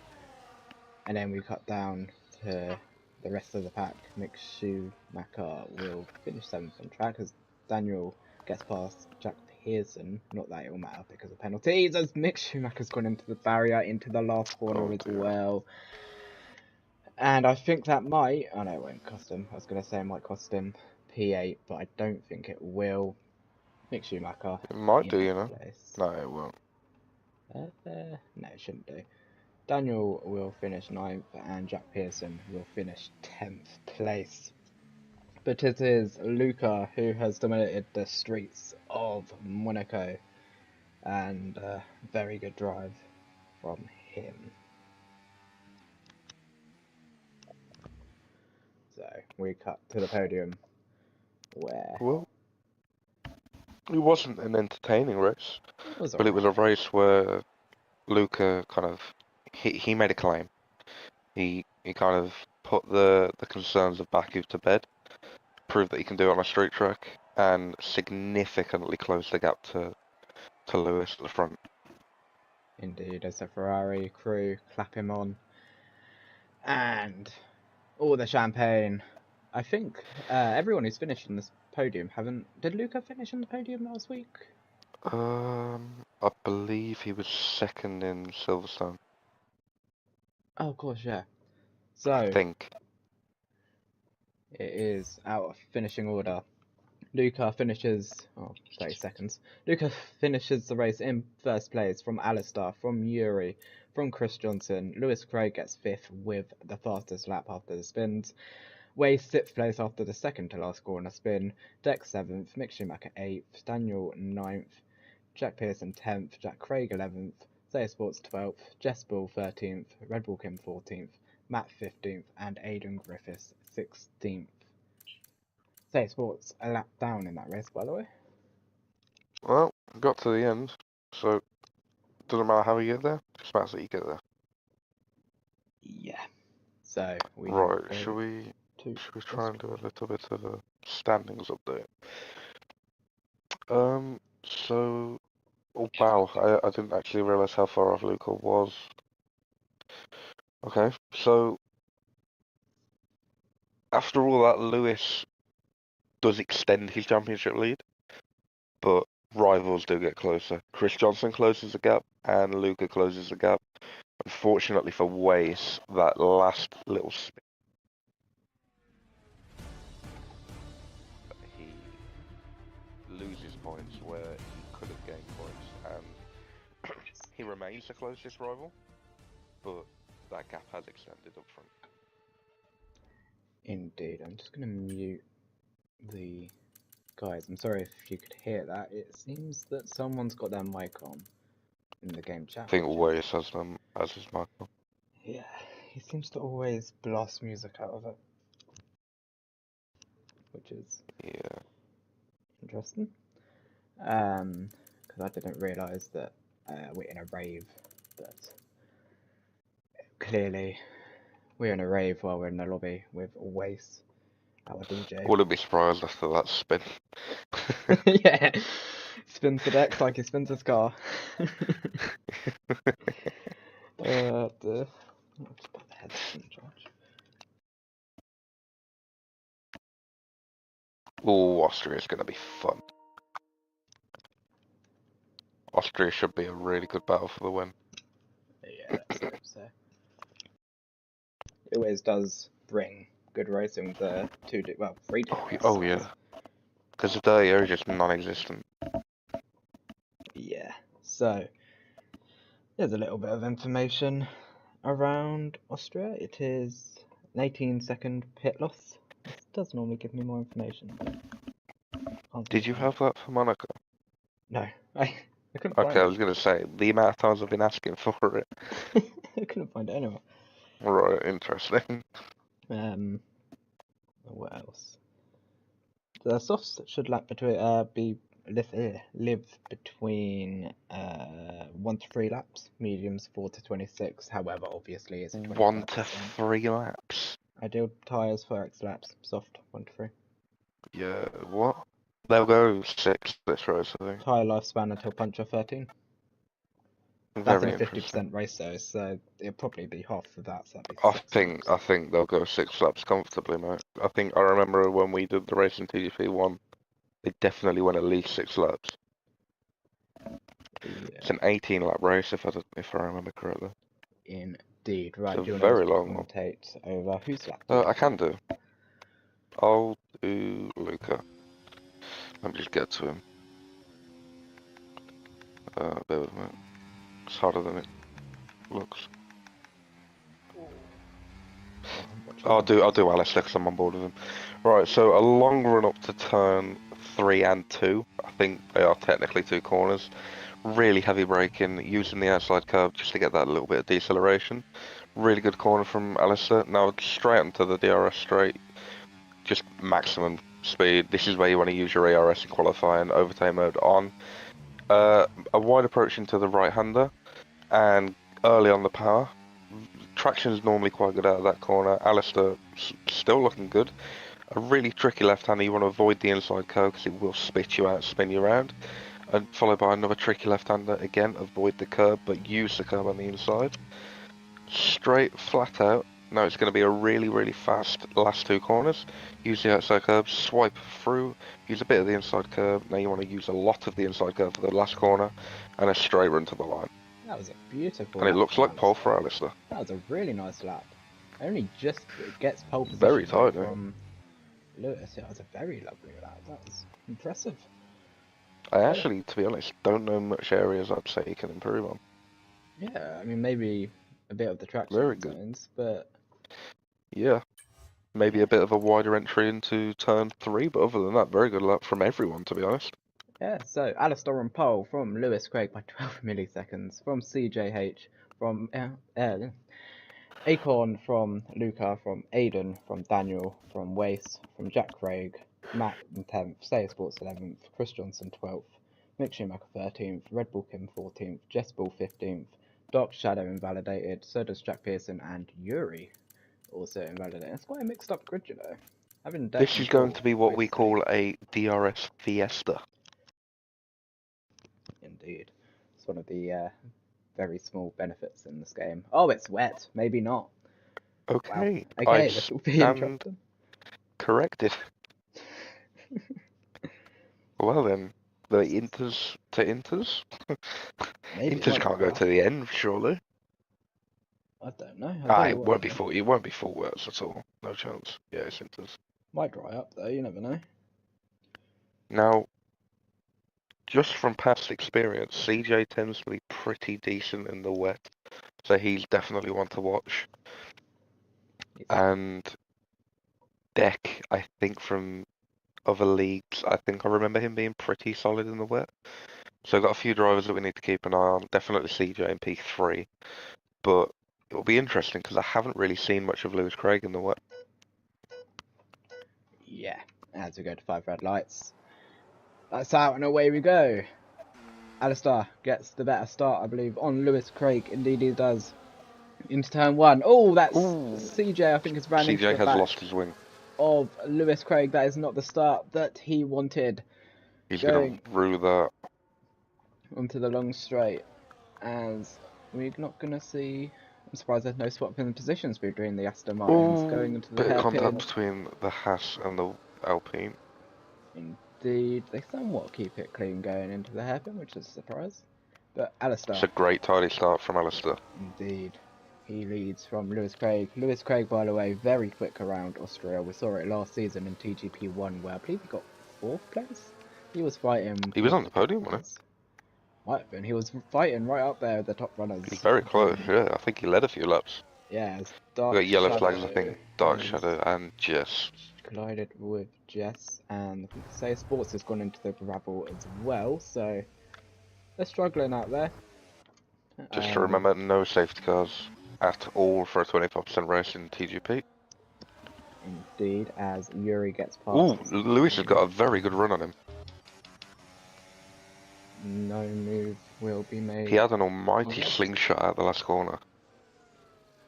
And then we cut down to the rest of the pack. Mick Schumacher will finish 7th on track as Daniel gets past Jack Pearson. Not that it will matter because of penalties, as Mick Schumacher's gone into the barrier into the last corner Oh as dear. well. And I think that might, oh no, it won't cost him. I was going to say it might cost him P8, but I don't think it will. Mick Schumacher It might in do, 8th No, it won't. No, it shouldn't do. Daniel will finish 9th and Jack Pearson will finish 10th place. But it is Luca who has dominated the streets of Monaco, and a very good drive from him. So we cut to the podium where Well, it wasn't an entertaining race, it was but it was a alright. race where Luca kind of he made a claim. He kind of put the concerns of Baku to bed, proved that he can do it on a straight track, and significantly closed the gap to Lewis at the front. Indeed, as the Ferrari crew clap him on. And all the champagne. I think everyone who's finished on this podium haven't. Did Luca finish on the podium last week? I believe he was second in Silverstone. Oh, of course, yeah. I So think. it is out of finishing order. Luca finishes, 30 seconds. Luca finishes the race in first place from Alistair, from Yuri, from Chris Johnson. Lewis Craig gets 5th with the fastest lap after the spins. Way 6th place after the second to last corner spin. Dex 7th, Mick Schumacher 8th, Daniel 9th, Jack Pearson 10th, Jack Craig 11th, Zaya Sports 12th, Jess Bull 13th, Red Bull Kim 14th, Matt 15th, and Aidan Griffiths 16th. Zaya Sports a lap down in that race, by the way. Well, got to the end, so doesn't matter how you get there, just matters that you get there. Yeah. So we now Right, go should we to try and do a little bit of a standings update? So oh wow, I didn't actually realise how far off Luca was. Okay, so after all that, Lewis does extend his championship lead, but rivals do get closer. Chris Johnson closes the gap, and Luca closes the gap. Unfortunately for Wace, that last little spin, he loses points where he could have gained points, and he remains the closest rival, but that gap has extended up front. Indeed. I'm just going to mute the guys. I'm sorry if you could hear that. It seems that someone's got their mic on in the game chat. I think Wace has them as his Michael. Yeah, he seems to always blast music out of it, which is interesting. Because I didn't realise that we're in a rave, but clearly we're in a rave while we're in the lobby with Wace, our DJ. Wouldn't be surprised after that spin. Yeah, spins the decks like he spins his car. I'll just put the headset in charge. Oh, Austria is going to be fun. Austria should be a really good battle for the win. Yeah, let's hope so. It always does bring good racing with the three DRS. Oh yeah, because the dirty air is just non-existent. Yeah, so there's a little bit of information around Austria. It is an 18-second pit loss. This does normally give me more information, but can't seem Did to you find have that for Monaco? No, I couldn't Okay, find I it. was gonna say the amount of times I've been asking for it. I couldn't find it anywhere. Right, interesting. What else? The softs should live between 1 to 3 laps. Mediums 4 to 26. However, obviously it's 1 to 25%. 3 laps. Ideal tyres for X laps. Soft 1 to 3. Yeah, what? They'll go 6 this race, I think. Tyre lifespan until puncture 13. That's in Very a interesting. 50% race though, so it'll probably be half of that. So that'd be I 6 think laps. I think they'll go 6 laps comfortably, mate. I remember when we did the race in TGP1, they definitely went at least 6 laps. It's Yeah, an 18 lap race if I remember correctly. indeed. It's Right, a do you want to very just long one. commentate over whose lap do you I want to can do? do. I'll do Luca. Let me just get to him. Bear with me. It's harder than it looks. I'll do Alistair because I'm on board with him. Right, so a long run up to turn 3 and 2. I think they are technically 2 corners. Really heavy braking, using the outside curve just to get that little bit of deceleration. Really good corner from Alistair. Now straight onto the DRS straight, just maximum speed. This is where you want to use your ARS in qualifying, overtake mode on. A wide approach into the right-hander, and early on the power. Traction is normally quite good out of that corner. Alistair still looking good. A really tricky left-hander, you want to avoid the inside curve because it will spit you out, spin you around. And followed by another tricky left-hander, again, avoid the curb, but use the curb on the inside. Straight, flat out. Now it's going to be a really, really fast last 2 corners. Use the outside curb, swipe through, use a bit of the inside curb. Now you want to use a lot of the inside curb for the last corner, and a straight run to the line. That was a beautiful And it lap looks from like pole Alistair. for Alistair. That was a really nice lap. Only just gets pole Very position though tight, eh? from Lewis. It was a very lovely lap. That was impressive. I Well, actually, to be honest, don't know much areas I'd say you can improve on. yeah, I mean maybe a bit of the Very traction good. zones, but Yeah. Maybe yeah, a bit of a wider entry into turn 3, but other than that, very good lap from everyone, to be honest. yeah. So Alistair on pole from Lewis Craig by 12 milliseconds. From CJH, from Acorn, from Luca, from Aiden, from Daniel, from Wace, from Jack Craig, Matt in 10th, Stayer Sports 11th, Chris Johnson 12th, Mick Schumacher 13th, Red Bull Kim 14th, Jess Bull 15th, Dark Shadow invalidated, so does Jack Pearson and Yuri also invalidated. It's quite a mixed up grid, you know. Having deck This is going control to be what we races today. call a DRS Fiesta. Indeed. It's one of the very small benefits in this game. Oh, it's wet. Maybe not. Wow. Okay, I Okay, this will be stand interesting. corrected. Well then, the Inters to Inters? Maybe it Inters might can't dry go up. to the end, surely. I don't know. I'll tell you what, though. It won't be full words at all. No chance. Yeah, it's Inters. Might dry up, though. You never know. Now, just from past experience, CJ tends to be pretty decent in the wet, so he's definitely one to watch. And Deck, I think from other leagues, I think I remember him being pretty solid in the wet. So I've got a few drivers that we need to keep an eye on. Definitely CJ and P3, but it'll be interesting because I haven't really seen much of Lewis Craig in the wet. Yeah. As we go to 5 red lights. That's out and away we go. Alistair gets the better start, I believe, on Lewis Craig. Indeed he does. Into turn 1. Oh, that's Ooh, CJ, I think, has ran into CJ the has back lost his wing. of Lewis Craig. That is not the start that he wanted. He's gonna Going rue that. onto the long straight. And we're not going to see... I'm surprised there's no swap in the positions between the Aston Martins going Ooh, into the bit of contact hairpin. between the Haas and the Alpine. Indeed, they somewhat keep it clean going into the hairpin, which is a surprise. But It's Alistair, a great tidy start from Alistair. indeed, he leads from Lewis Craig. Lewis Craig, by the way, very quick around Austria. We saw it last season in TGP1, where I believe he got 4th place. He was fighting He was with on the the top podium, wasn't runners. Might have been. He was fighting right up there with the top he? He was runners. very close, yeah. I think he led a few laps. Yeah, as We Dark got yellow flags, I Shadow think, Dark has Shadow and Jess. collided with Jess, and I think Say Sports has gone into the gravel as well, so they're struggling out there. Just to remember, no safety cars at all for a 25% race in TGP. Indeed, as Yuri gets Ooh, past. Lewis has got a very good run on him. No move will be made. He had an almighty on it. slingshot at the last corner.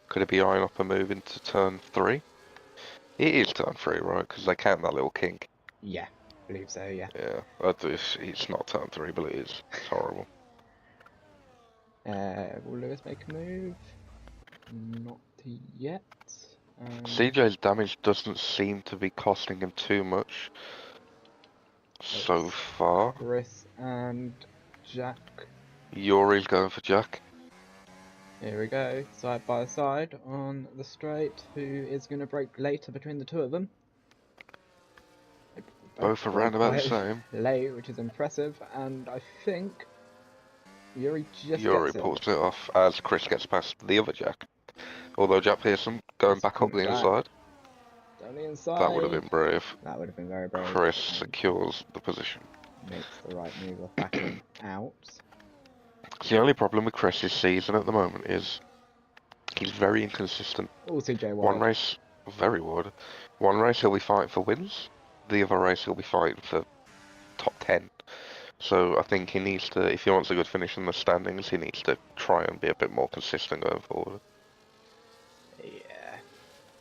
Could it be eyeing up a move into turn 3? It is turn 3, right? Because they count that little kink. Yeah, I believe so, yeah. Yeah, it's not turn 3, but it is. It's horrible. Will Lewis make a move? Not yet. CJ's damage doesn't seem to be costing him too much so far. Chris and Jack. Yuri's going for Jack. Here we go, side by side on the straight. Who is going to break later between the two of them? Both around about the same. Late, which is impressive, and I think Yuri just Yuri gets it. pulls it off as Chris gets past the other Jack. Although Jack Pearson going back up the inside. Down the inside. That would have been brave. That would have been very brave. Chris secures the position. Makes the right move of backing out. The only problem with Chris's season at the moment is he's very inconsistent. Oh, CJ Wild. One race, very wood. One race he'll be fighting for wins. The other race he'll be fighting for top 10. So I think he needs to, if he wants a good finish in the standings, he needs to try and be a bit more consistent going forward. Yeah.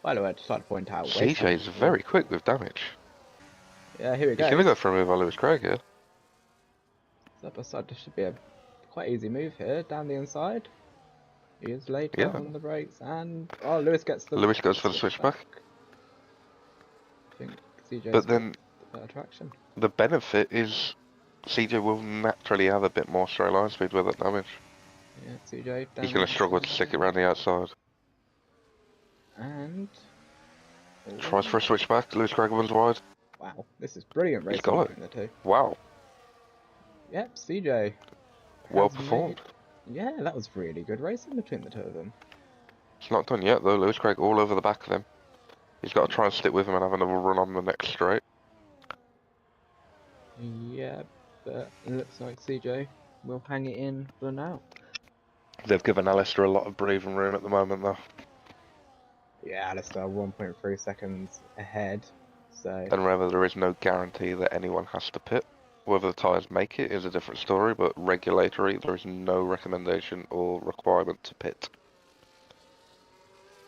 By the way, I'd just like to point out... CJ's very quick with damage. Yeah, here we go. He's going to go for a move on Lewis Craig here. Side by side, this should be a quite easy move here. Down the inside. He is later on the brakes, and... Oh, Lewis gets the... Lewis goes for the switchback. I think CJ's but then the better traction. The benefit is CJ will naturally have a bit more straight line speed with that damage. Yeah, CJ down. He's going to struggle to stick it around the outside. And... Tries for a switchback, Lewis Craig runs wide. Wow, this is brilliant racing between the two. Wow. Yep, CJ. Well performed. Yeah, that was really good racing between the two of them. It's not done yet though, Lewis Craig all over the back of him. He's got to try and stick with him and have another run on the next straight. Yeah, but it looks like CJ will hang it in for now. They've given Alistair a lot of breathing room at the moment though. Yeah, Alistair 1.3 seconds ahead. So. And remember, there is no guarantee that anyone has to pit. Whether the tyres make it is a different story, but regulatory, there is no recommendation or requirement to pit.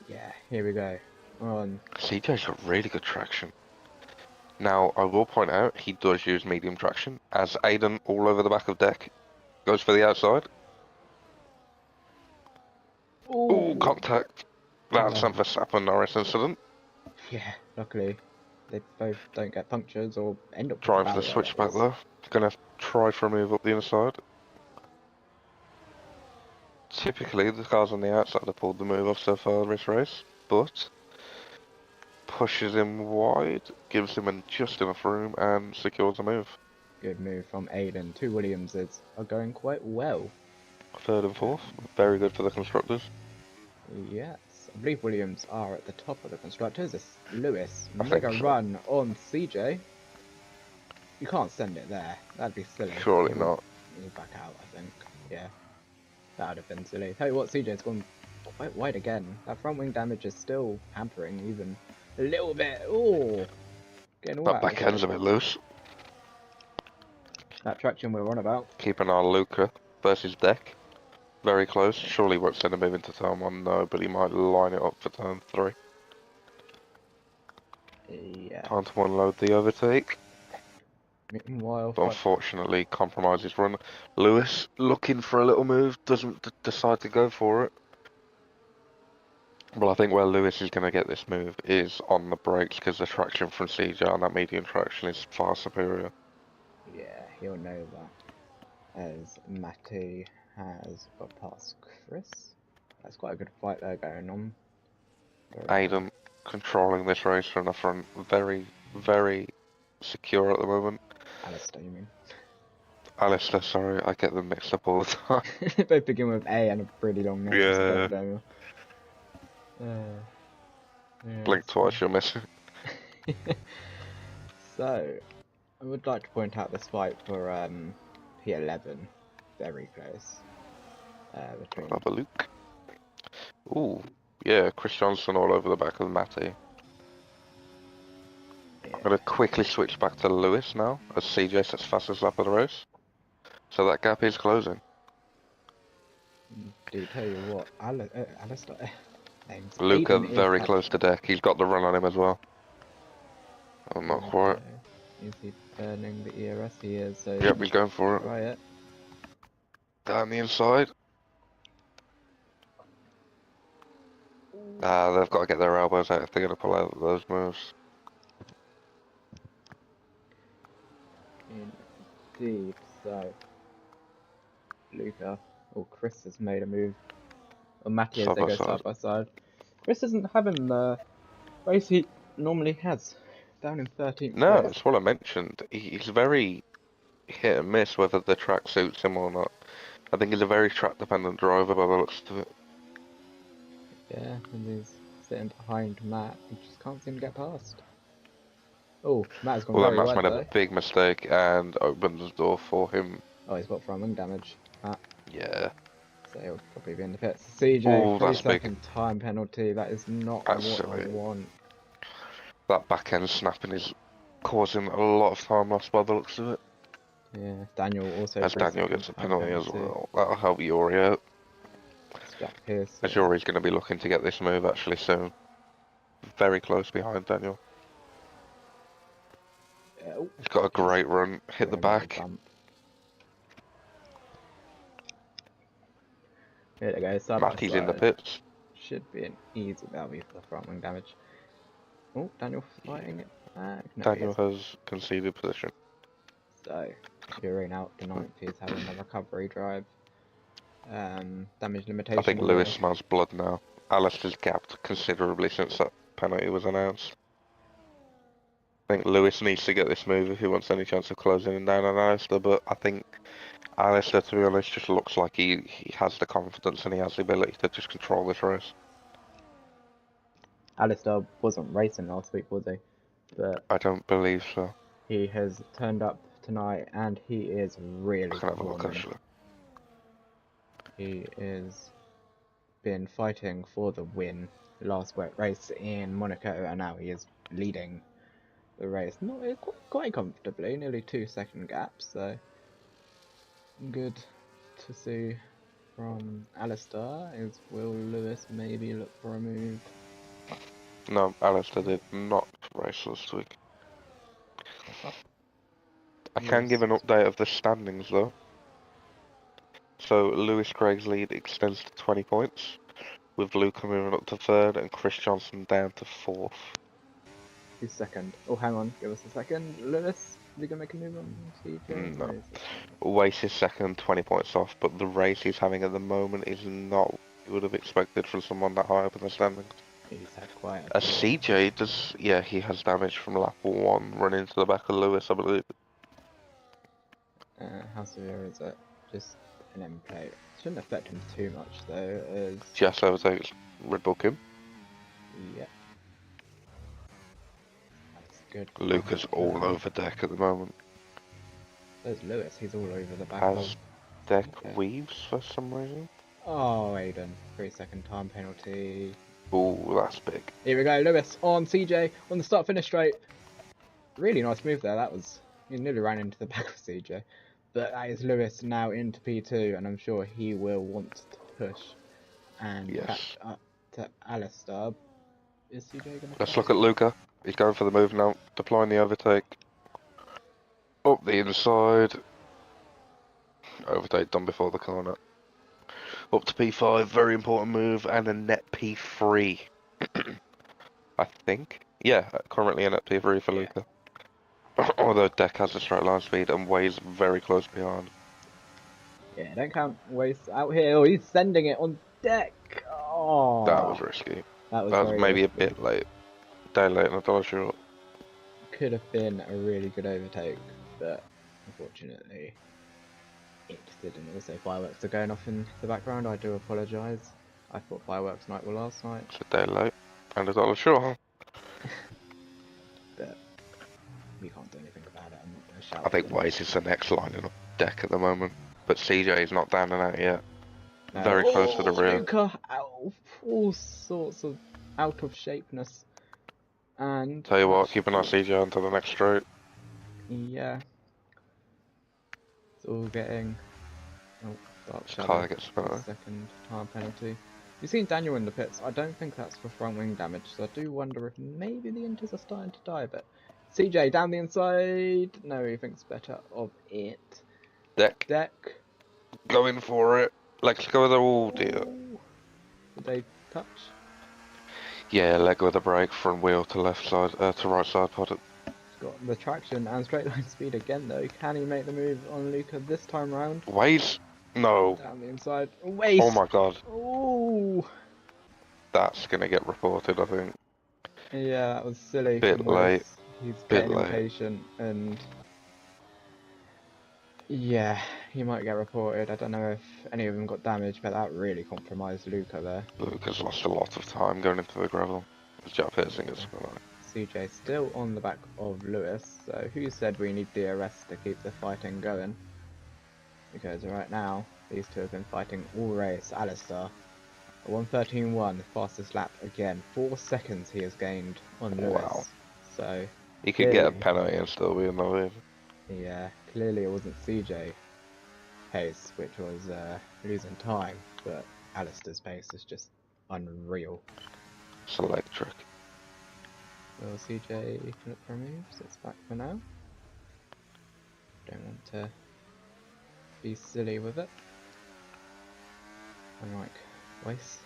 Yeah, here we go. On. CJ's got really good traction. Now, I will point out, he does use medium traction, as Aiden, all over the back of deck, goes for the outside. Ooh, contact. That's a Verstappen Norris incident. Yeah, luckily they both don't get punctures or end up trying for the switchback though. Gonna try for a move up the inside. Typically, the cars on the outside have pulled the move off so far this race, but pushes him wide, gives him just enough room, and secures a move. Good move from Aiden. Two Williamses are going quite well. Third and fourth, very good for the constructors. Yes, I believe Williams are at the top of the constructors. It's Lewis, mega run on CJ. You can't send it there. That'd be silly. Surely not. He'll back out, I think. Yeah, that would have been silly. Tell you what, CJ's gone quite wide again. That front wing damage is still hampering even a little bit. Oh, getting all that back end's a bit loose. That traction we're on about. Keeping our Luca versus deck. Very close. Surely won't send a move into turn 1, no, but he might line it up for turn 3. Yeah. Time to unload the overtake. Meanwhile, but unfortunately, compromises run. Lewis looking for a little move, doesn't decide to go for it. Well, I think where Lewis is going to get this move is on the brakes because the traction from CJ on that medium traction is far superior. Yeah, he'll know that. As Matty has got past Chris. That's quite a good fight there going on. Very Aiden controlling this race from the front, very, very secure at the moment. Alistair, you mean? Alistair, sorry, I get them mixed up all the time. They both begin with A and a pretty long name. Yeah. Yeah, Blink twice, you'll miss it. So, I would like to point out this fight for P11. Very close. Between. Have a look. Ooh, yeah, Chris Johnson all over the back of Matty. Yeah. I'm going to quickly switch back to Lewis now, as CJ sets fastest lap of the race. So that gap is closing. Do tell you what, Alistair. Names. Luca Aiden is very at. close to deck. He's got the run on him as well. Oh, not quite. Is he burning the ERS? He is. So Yep, he's going for it. try it. Down the inside. They've got to get their elbows out if they're going to pull out those moves. Indeed. So, Luca or Chris has made a move. Or Matty as they go side by side. Chris isn't having the race he normally has. Down in 13th No, place. it's what I mentioned. He's very hit and miss whether the track suits him or not. I think he's a very track dependent driver by the looks of it. Yeah, and he's sitting behind Matt. He just can't seem to get past. Oh, Matt's gone very Matt's wide made though. a big mistake and opened the door for him. Oh, he's got front wing damage. Matt. Yeah. So he'll probably be in the pits. CJ, 3-second time penalty. That is not That's what silly. I want. That back end snapping is causing a lot of time loss by the looks of it. Yeah, Daniel also. As Daniel gets a penalty as well. That'll help Yuri out. Jack Pierce. As Yuri's going to be looking to get this move actually soon. Very close behind Daniel. He's got a great run. Hit the back. Here they go. Side Matty's in the pits. Should be an easy value for the front wing damage. Oh, Daniel fighting it back. No, Daniel has conceded position. So, Yuri out to 9th. He's having a recovery drive. Damage limitation. I think Lewis smells blood now. Alistair's gapped considerably since that penalty was announced. I think Lewis needs to get this move if he wants any chance of closing him down on Alistair, but I think Alistair, to be honest, just looks like he has the confidence and he has the ability to just control this race. Alistair wasn't racing last week, was he? But I don't believe so. He has turned up tonight and he is really I can have a look actually. He is been fighting for the win last wet race in Monaco and now he is leading the race. Not quite comfortably, nearly 2-second gap, so good to see from Alistair. Will Lewis maybe look for a move? No, Alistair did not race last week. I can give an update of the standings though. So Lewis Craig's lead extends to 20 points, with Luca moving up to 3rd and Chris Johnson down to 4th. Who's 2nd? Oh, hang on, give us a second. Lewis, is he going to make a move on CJ? No. Wace is 2nd, 20 points off, but the race he's having at the moment is not what you would have expected from someone that high up in the standings. He's had quite a CJ does, yeah, he has damage from lap 1 running into the back of Lewis, I believe. How severe is it? Just an end plate. Shouldn't affect him too much though, as... Just overtakes Red Bull Kim. Yep. That's good. Luca's all over deck at the moment. There's Lewis, he's all over the back As deck Okay. weaves for some reason. Oh, Aiden. 3-second time penalty. Ooh, that's big. Here we go, Lewis on CJ on the start-finish straight. Really nice move there, that was... He nearly ran into the back of CJ. But that is Lewis now into P2, and I'm sure he will want to push and catch up to Alistair. Is CJ going to... Let's look at Luca. He's going for the move now, deploying the overtake. Up the inside. Overtake done before the corner. Up to P5, very important move, and a net P3. I think. Yeah, currently a net P3 for Luca. Although Deck has a straight line speed and weighs very close behind. Yeah, don't count waste out here. Oh, he's sending it on deck. That was Oh, risky. that was That was very maybe a risky. bit late. Day late and a dollar short. Could have been a really good overtake, but unfortunately it didn't. Also, fireworks are going off in the background. I do apologise. I thought fireworks night were last night, It's a day late and a dollar short. but we can't do anything about it. I'm not going to shout I at think them. Waze is the next line in the deck at the moment. But CJ is not down and out yet. No. Very close to the Oh, rear. Luca, all sorts of out of shapeness. And Tell you what, that's keep an eye on CJ until the next straight. yeah. It's all getting dark This shadow. car gets better. Second time penalty. You've seen Daniel in the pits. I don't think that's for front wing damage, so I do wonder if maybe the Inters are starting to die. But CJ down the inside. No, he thinks better of it. Deck. Deck. Going for it. Let's go with the all dear. Ooh. Did they touch? Yeah, leg with a brake, front wheel to left side, to right side pod. Got the traction and straight line speed again though. Can he make the move on Luca this time round? Waze? No. Down the inside. Oh Waste! my god. Ooh! That's gonna get reported, I think. Yeah, that was silly Bit from late. Waste. He's Bit getting late. impatient and yeah, he might get reported. I don't know if any of them got damaged, but that really compromised Luca there. Lucas lost a lot of time going into the gravel. His job hitting is CJ still on the back of Lewis, so who said we need DRS to keep the fighting going? Because right now, these two have been fighting all race. Alistair, a 1:13.1, fastest lap again. 4 seconds he has gained on Lewis. Wow. So he could get a penalty and still be in the lead. yeah, clearly it wasn't CJ pace, which was losing time, but Alistair's pace is just unreal. It's electric. Will CJ flip removes? It's back for now. Don't want to be silly with it. Unlike Weiss.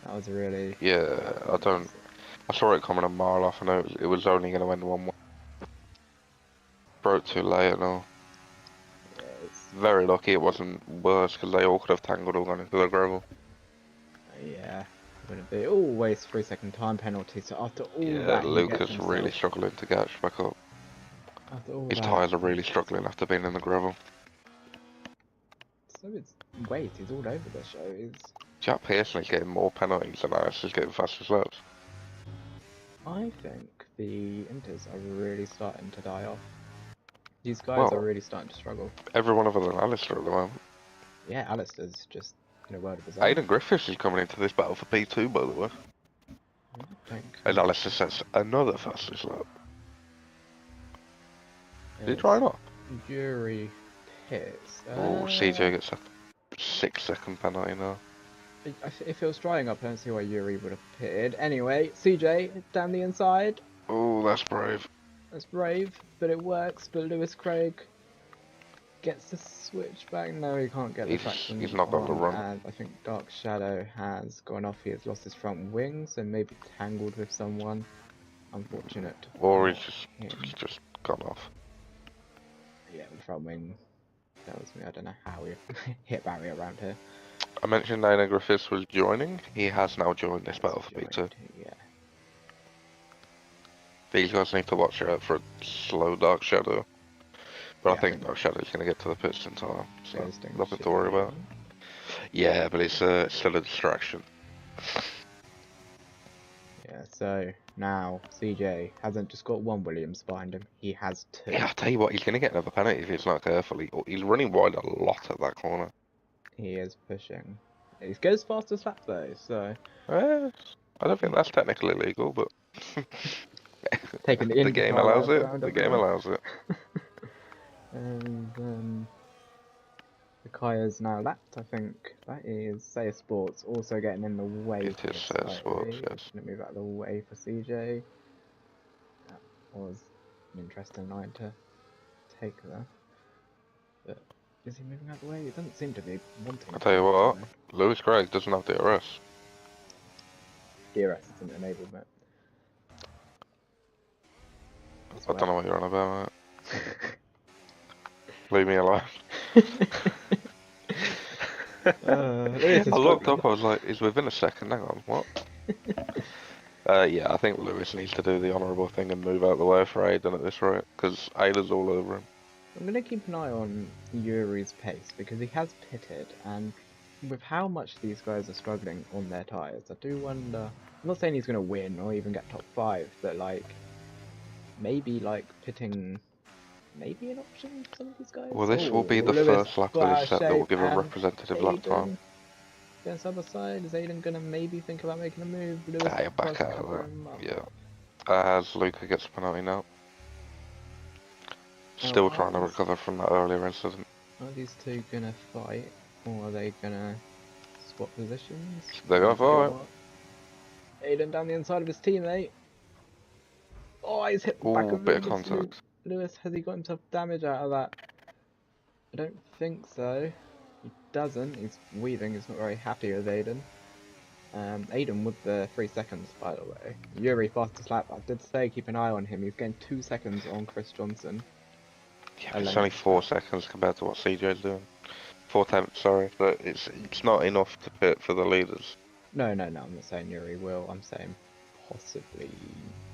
That was a really... Yeah, I saw it coming a mile off. I know it was only going to end one way. Broke too late and all. Yeah, Very lucky it wasn't worse because they all could have tangled all gone into the gravel. yeah, wouldn't be. Oh, Weiss 3-second time penalty. So after all Yeah, that, Lucas really struggling to catch back up. His tyres are really struggling after being in the gravel. So it's Weiss. He's all over the show. Jack Pearson is getting more penalties than Alice is getting faster laps. I think the Inters are really starting to die off. These guys are really starting to struggle. Everyone other than Alistair at the moment. Yeah, Alistair's just in a world of his own. Aidan Griffiths is coming into this battle for P2, by the way. And Alistair sets another fastest lap. Did he try not? Yuri pits. Oh, CJ gets a 6-second penalty now. If it was drying up, I don't see why Yuri would have pitted. Anyway, CJ down the inside. Oh, that's brave. That's brave, but it works. But Lewis Craig gets the switch back. No, he can't get the traction. He's not got the run. And I think Dark Shadow has gone off. He has lost his front wing, so maybe tangled with someone. Unfortunate. Or he's just gone off. Yeah, the front wing tells me. I don't know how we hit barrier around here. I mentioned Aidan Griffiths was joining. He has now joined this battle for P2. Yeah. These guys need to watch out for a slow Dark Shadow. But I think Dark Shadow's going to get to the pits in time, so nothing to worry about. Yeah, but it's still a distraction. Yeah, so now CJ hasn't just got one Williams behind him, he has two. Yeah, I'll tell you what, he's going to get another penalty if he's not careful. He's running wide a lot at that corner. He is pushing. He goes fastest lap though, so... I don't think that's technically illegal, but... Taking the game allows it. The game allows it. And the Kaya's now lapped, I think. That is Saya Sports also getting in the way. It is Saya Sports, yes. Gonna move out of the way for CJ. That was an interesting line to take there. But is he moving out of the way? He doesn't seem to be wanting to. I'll tell you what, Lewis Craig doesn't have DRS. DRS isn't enabled, mate. I don't know what you're on about, mate. Leave me alone. Lewis I is looked struggling. up, I was like, he's within a second, hang on, what? Yeah, I think Lewis needs to do the honourable thing and move out the way for Aiden at this rate, because Aiden's all over him. I'm going to keep an eye on Yuri's pace because he has pitted, and with how much these guys are struggling on their tyres, I do wonder. I'm not saying he's going to win or even get top 5, but like maybe like pitting, maybe an option for some of these guys. Well, this will be the Lewis first lap got of out this of set that will shape, give a and representative lap time. Aiden going side by side. Is Aiden going to maybe think about making a move? Lewis Ah, you're back tries to out of cover that. him up. Yeah. As Luca gets a penalty now. Now, Still trying to recover from that earlier incident. are these two gonna fight, or are they gonna swap positions? They're gonna fight. Aiden down the inside of his teammate. Oh, he's hit the back Ooh, of bit of Lewis. contact. Lewis, has he got himself damage out of that? I don't think so. He doesn't. He's weaving. He's not very happy with Aiden. Aiden with the 3 seconds, by the way. Yuri fastest lap. I did say keep an eye on him. He's getting 2 seconds on Chris Johnson. Yeah, but it's only 4 seconds compared to what CJ's doing. 4 tenths, sorry, but it's not enough to pit for the leaders. No, I'm not saying Yuri will. I'm saying possibly.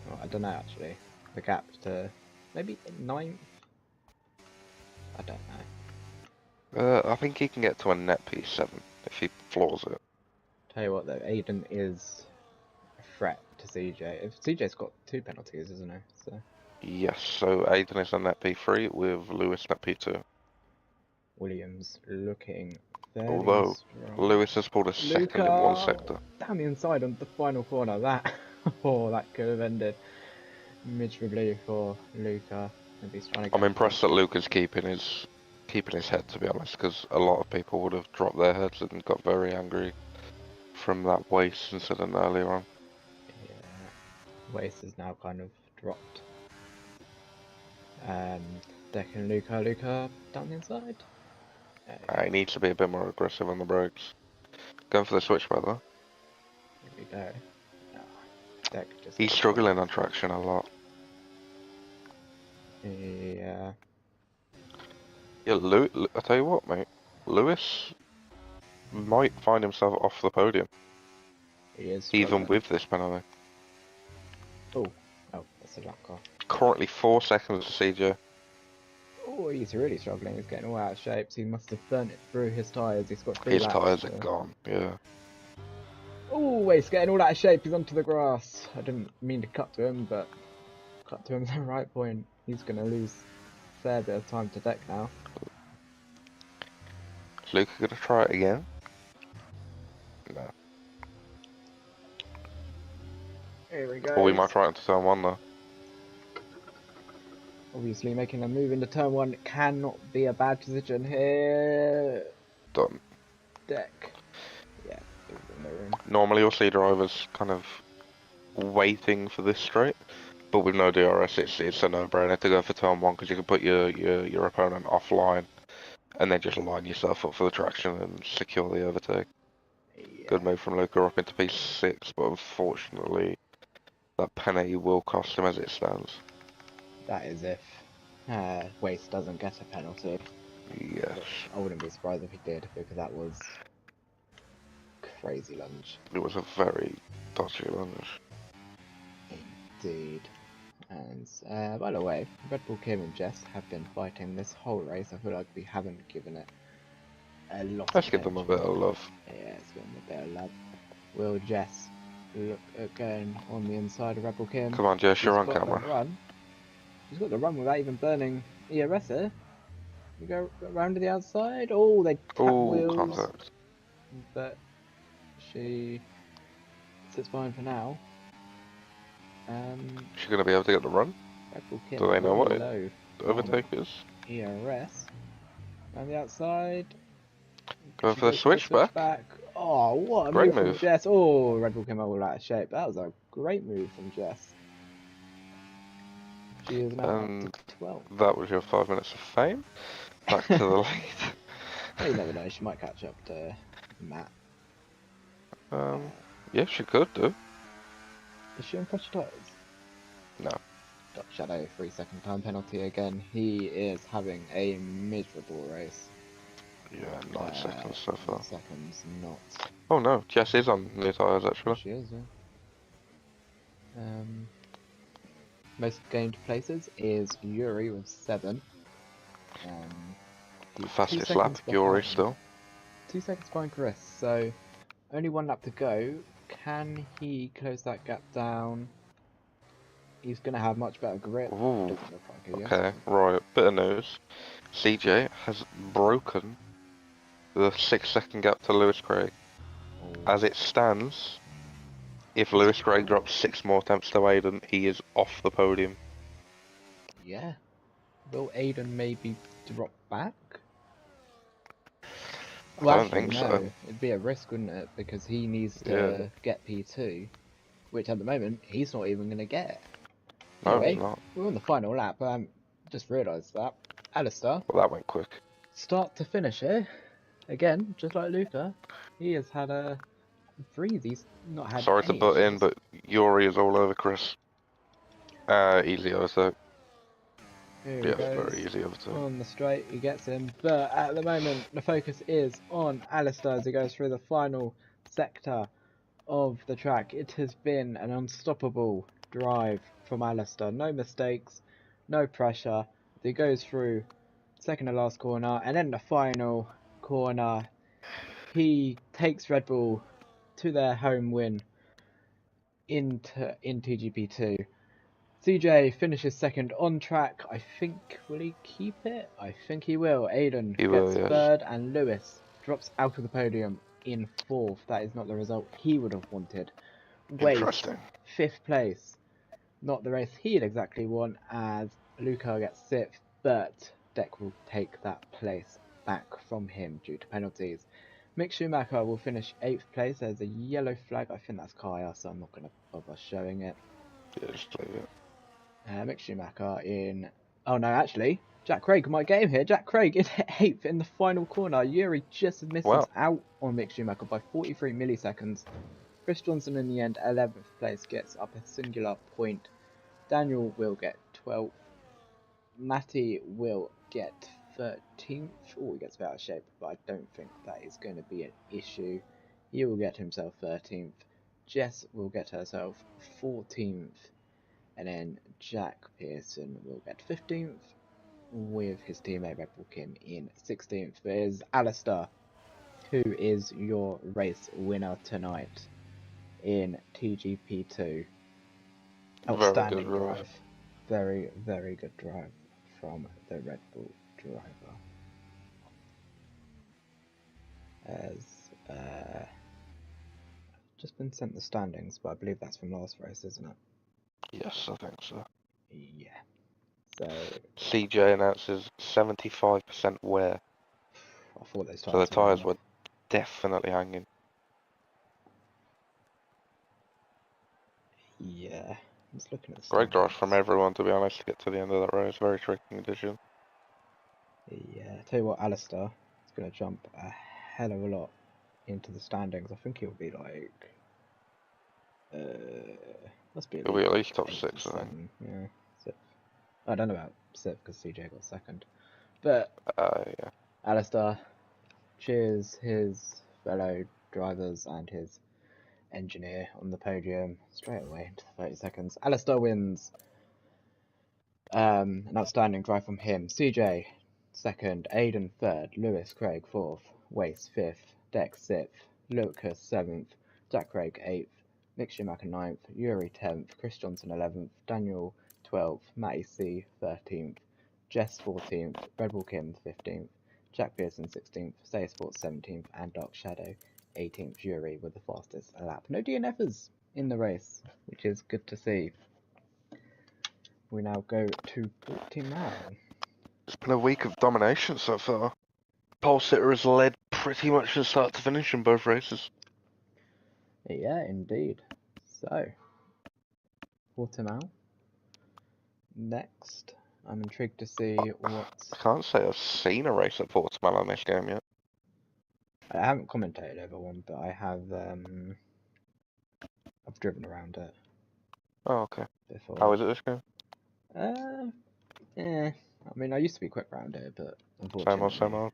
Well, I don't know actually. The gap to maybe 9th. I don't know. I think he can get to a net P7 if he floors it. Tell you what though, Aiden is a threat to CJ. If CJ's got 2 penalties, isn't he? So Yes, so Aiden is a net P3 with Lewis net P2. Williams looking very Although strong. Lewis has pulled a second in one Luca sector. down the inside on the final corner. That that could have ended miserably for Luca. If he's trying to I'm get impressed that Luca's keeping his head, to be honest, because a lot of people would have dropped their heads and got very angry from that waste incident earlier on. Yeah, waste is now kind of dropped. Second Luca down the inside. He needs to be a bit more aggressive on the brakes. Going for the switch, by the way. Here we go. Deck just He's struggling on traction a lot. Yeah. Yeah, I tell you what, mate. Lewis might find himself off the podium. He is Even struggling. with this penalty. Oh, that's a lap car. Currently 4 seconds to CJ. Oh, he's really struggling. He's getting all out of shape. So he must have burnt it through his tyres. He's got 3 His laps. tyres are gone, yeah. Oh, he's getting all out of shape. He's onto the grass. I didn't mean to cut to him, but cut to him at the right point. He's going to lose a fair bit of time to deck now. Is Luca going to try it again? No. Here we go. Or we might try it into turn 1 though. Obviously, making a move into turn 1 cannot be a bad decision here. Done. Deck. Yeah, in the room. Normally you'll see drivers kind of waiting for this straight, but with no DRS it's a no-brainer to go for turn 1 because you can put your opponent offline and then just line yourself up for the traction and secure the overtake. Yeah. Good move from Luca up into P6, but unfortunately that penalty will cost him as it stands. That is if Waste doesn't get a penalty. Yes. I wouldn't be surprised if he did, because that was crazy lunge. It was a very dodgy lunge. Indeed. And by the way, Red Bull Kim and Jess have been fighting this whole race. I feel like we haven't given it a lot Let's of give them a attention. bit of love. Yeah, it's given them a bit of love. Will Jess look at going on the inside of Red Bull Kim? Come on, Jess, you're on camera. Run. She's got the run without even burning ERS here. We go around to the outside. Oh, they tap wheels. Contact. But she sits behind for now. She's going to be able to get the run? Red Bull Kim Do they know what low the overtake is? ERS. Around the outside. Go for the switchback. Oh, what a Great move move. from Jess. Oh, Red Bull came all out of shape. That was a great move from Jess. She is now up to 12. That was your 5 minutes of fame. Back to the lead. Well, you never know, she might catch up to Matt. Yeah, she could do. Is she on pressure tyres? No. Shadow, 3 second time penalty again. He is having a miserable race. Yeah, 9 seconds so 9 far. seconds, not. Oh no, Jess is on new tyres Oh, actually. she is, yeah. Most gained places is Yuri with 7. He's 2 Fastest lap, seconds Yuri behind. still. 2 seconds behind Chris, so only 1 lap to go. Can he close that gap down? He's going to have much better grip. Ooh, Doesn't look like it, yes. okay, right, bit of news. CJ has broken the 6 second gap to Lewis Craig. Oh, As it stands, if it's Lewis Craig drops 6 more attempts to Aiden, he is off the podium. yeah. Will Aiden maybe drop back? I Well, don't actually, think so. no. It'd be a risk, wouldn't it? Because he needs Yeah, to get P2, which at the moment he's not even going to get. no, he's Anyway, not. we're on the final lap. Just realised that. Alistair, Well, that went quick. start to finish here. Again, just like Luca, he has had a breeze. He's not had Sorry to any butt in, issues. but Yuri is all over Chris. Easy overtake. Here he Yes, goes. very easy overtake. On the straight, he gets him. But at the moment, the focus is on Alistair as he goes through the final sector of the track. It has been an unstoppable drive from Alistair. No mistakes, no pressure. He goes through second to last corner, and then the final corner, he takes Red Bull to their home win in TGP2. CJ finishes second on track. I think, will he keep it? I think he will. Aiden He will, gets yes. third, and Lewis drops out of the podium in fourth. That is not the result he would have wanted. Waste, Interesting. 5th place. Not the race he had exactly won, as Luca gets 6th, but Deck will take that place back from him due to penalties. Mick Schumacher will finish 8th place. There's a yellow flag. I think that's Kaya, so I'm not going to bother showing it. Yeah, just leave it. Mick Schumacher in. Oh no, actually, Jack Craig might get him here. Jack Craig is 8th in the final corner. Yuri just misses Wow. out on Mick Schumacher by 43 milliseconds. Chris Johnson in the end, 11th place, gets up a singular point. Daniel will get 12th. Matty will get 13th. Oh, he gets a bit out of shape, but I don't think that is going to be an issue. He will get himself 13th. Jess will get herself 14th. And then Jack Pearson will get 15th, with his teammate Red Bull Kim in 16th. There's Alistair, who is your race winner tonight in TGP2. Very good Outstanding drive. drive. Very, very good drive from the Red Bull driver. As just been sent the standings, but I believe that's from last race, isn't it? Yes, I think so. Yeah. So CJ announces 75% wear. I thought those So the tyres were tyres enough. were definitely hanging. Yeah. I'm just looking at the Great drive from standings. everyone, to be honest, to get to the end of that race. Very tricky condition. Yeah, tell you what, Alistair is going to jump a hell of a lot into the standings. I think he'll be like, must be at He'll be least at least top 8 or 6, I think. 7. Yeah, 6. I don't know about 6 because CJ got second. But Yeah. Alistair cheers his fellow drivers and his engineer on the podium straight away into the 30 seconds. Alistair wins. An outstanding drive from him. CJ second, Aiden third, Lewis Craig fourth, Wace fifth, Dex sixth, Lucas seventh, Jack Craig eighth, Mick Schumacher ninth, Yuri 10th, Chris Johnson 11th, Daniel 12th, Matty C 13th, Jess 14th, Red Bull Kim 15th, Jack Pearson 16th, Say Sports 17th, and Dark Shadow 18th. Yuri with the fastest lap. No DNFs in the race, which is good to see. We now go to Portimao. It's been a week of domination so far. Pole sitter has led pretty much from start to finish in both races. Yeah, indeed. So, Portimao. Next, I'm intrigued to see what. I can't say I've seen a race at Portimao on this game yet. I haven't commentated over one, but I have. I've driven around it Oh, okay. before. How is it this game? I mean, I used to be quick around it, but Same old, unfortunately, same old.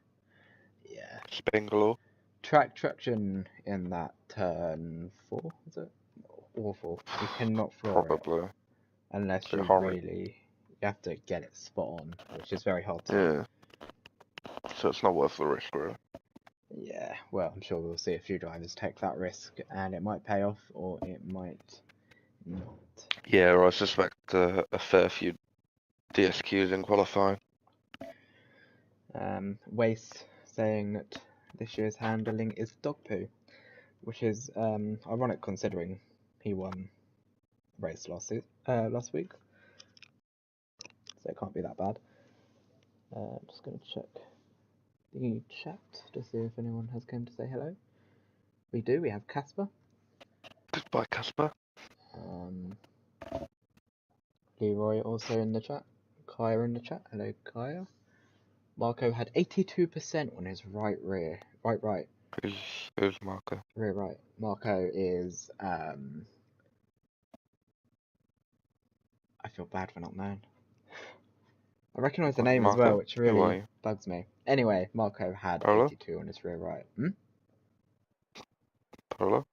Yeah. Spin galore. Traction in that turn 4, is it? Awful. You cannot floor it Probably. unless So you horrid. really. You have to get it spot on, which is very hard to do. Yeah. So it's not worth the risk, really. Yeah, well, I'm sure we'll see a few drivers take that risk, and it might pay off, or it might not. Yeah, I suspect a fair few DSQs in qualifying. Waste saying that this year's handling is dog poo, which is ironic considering he won the race last week, so it can't be that bad. I'm just going to check the chat to see if anyone has come to say hello. We do. We have Casper. Goodbye, Casper. Leroy also in the chat. Kaya in the chat. Hello, Kaya. Marco had 82% on his right rear. Right. Who's Marco? Rear right. Marco is, I feel bad for not knowing. I recognise the name as well, Marco? which Who are really you? bugs me. Anyway, Marco had Polo? 82 on his rear right. Polo?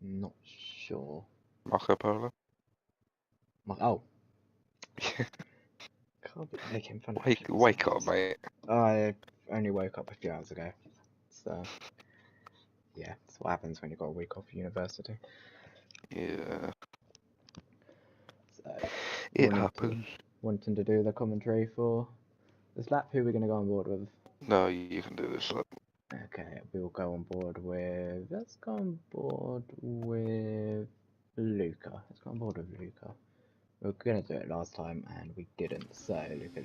Not sure. Marco Polo? Oh. Can't be making fun of Wake up, mate. I only woke up a few hours ago. So, yeah, that's what happens when you got a week off university. Yeah. So, It happens. wanting to do the commentary for this lap. Who are we going to go on board with? No, you can do this. Look. Okay, we'll go on board with. Let's go on board with Luca. Let's go on board with Luca. We were going to do it last time and we didn't. So, Luca.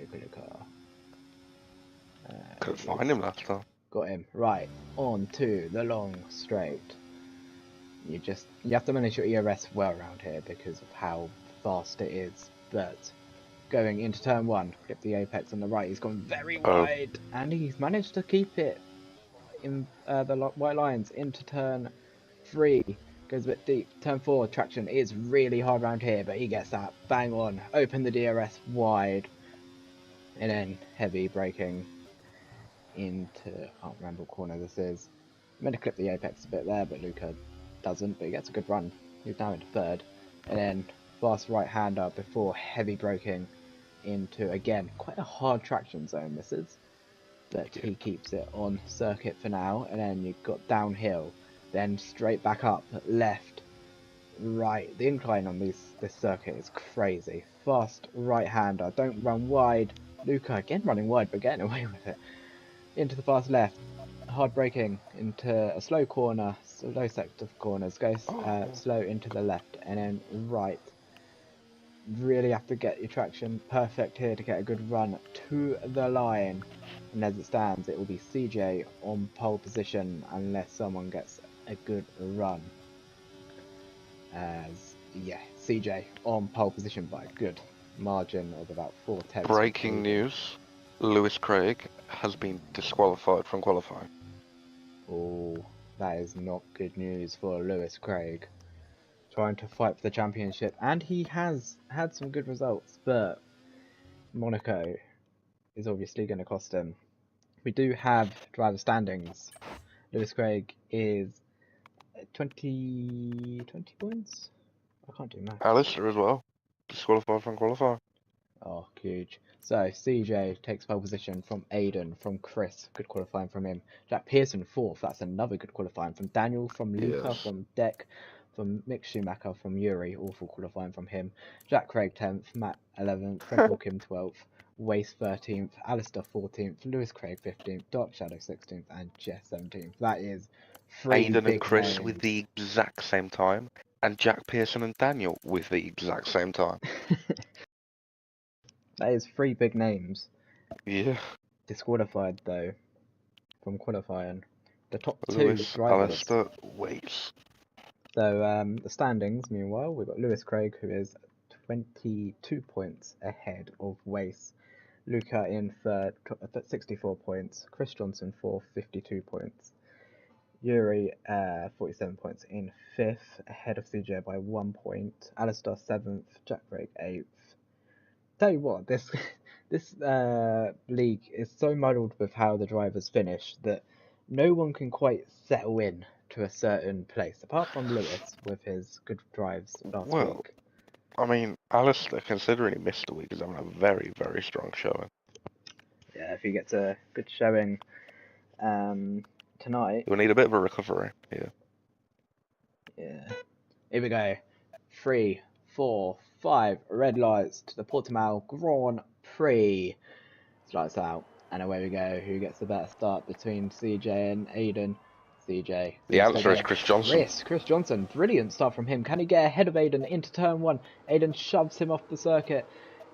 Couldn't find him last time. Got him. Right, on to the long straight. You have to manage your ERS well around here because of how fast it is. But going into turn 1, clip the apex on the right, he's gone very wide and he's managed to keep it in the white lines into turn 3. Goes a bit deep. Turn 4, traction is really hard around here, but he gets that bang on. Open the DRS wide and then heavy braking into, I can't remember what corner this is. I'm going to clip the apex a bit there, but Luca doesn't, but he gets a good run. He's now into 3rd. And then fast right hander before heavy braking into, again, quite a hard traction zone this is. But he keeps it on circuit for now. And then you've got downhill, then straight back up, left, right. The incline on this circuit is crazy. Fast right hander, don't run wide. Luca again running wide, but getting away with it. Into the fast left, hard braking into a slow corner, slow sector of corners, goes slow into the left and then right. Really have to get your traction perfect here to get a good run to the line. And as it stands, it will be CJ on pole position unless someone gets a good run. CJ on pole position by a good margin of about 4/10. Breaking news. Lewis Craig has been disqualified from qualifying. Oh, that is not good news for Lewis Craig. Trying to fight for the championship, and he has had some good results, but Monaco is obviously going to cost him. We do have driver standings. Lewis Craig is 20 points? I can't do maths. Alistair as well. Disqualified from qualifying. Oh, huge. So, CJ takes pole position from Aiden, from Chris. Good qualifying from him. Jack Pearson, 4th. That's another good qualifying from Daniel, from Luca, Yes. from Deck, from Mick Schumacher, from Yuri. Awful qualifying from him. Jack Craig, 10th. Matt, 11th. Fred Kim, 12th. Waste, 13th. Alistair, 14th. Lewis Craig, 15th. Dark Shadow, 16th. And Jess, 17th. That is 3 Aiden big and Chris names. with the exact same time, and Jack Pearson and Daniel with the exact same time. That is 3 big names. Yeah. Disqualified, though, from qualifying. The top 2 Lewis, drivers. Alistair, Waste. So the standings, meanwhile, we've got Lewis Craig, who is 22 points ahead of Wace. Luca in 3rd, 64 points. Chris Johnson 4th, 52 points. Yuri, 47 points in 5th, ahead of CJ by 1 point. Alistair 7th, Jack Craig 8th. Tell you what, this This league is so muddled with how the drivers finish that no one can quite settle in to a certain place, apart from Lewis with his good drives last Well, week. I mean, Alistair, considering he missed a week, is having a very, very strong showing. Yeah, if he gets a good showing tonight, He'll need a bit of a recovery. Yeah. yeah. Here we go. 3, 4, 5 red lights to the Portimao Grand Prix. Lights out. And away we go. Who gets the better start between CJ and Aiden? CJ. The Seems to answer is get Chris Johnson. Chris Johnson. Brilliant start from him. Can he get ahead of Aiden into turn 1? Aiden shoves him off the circuit.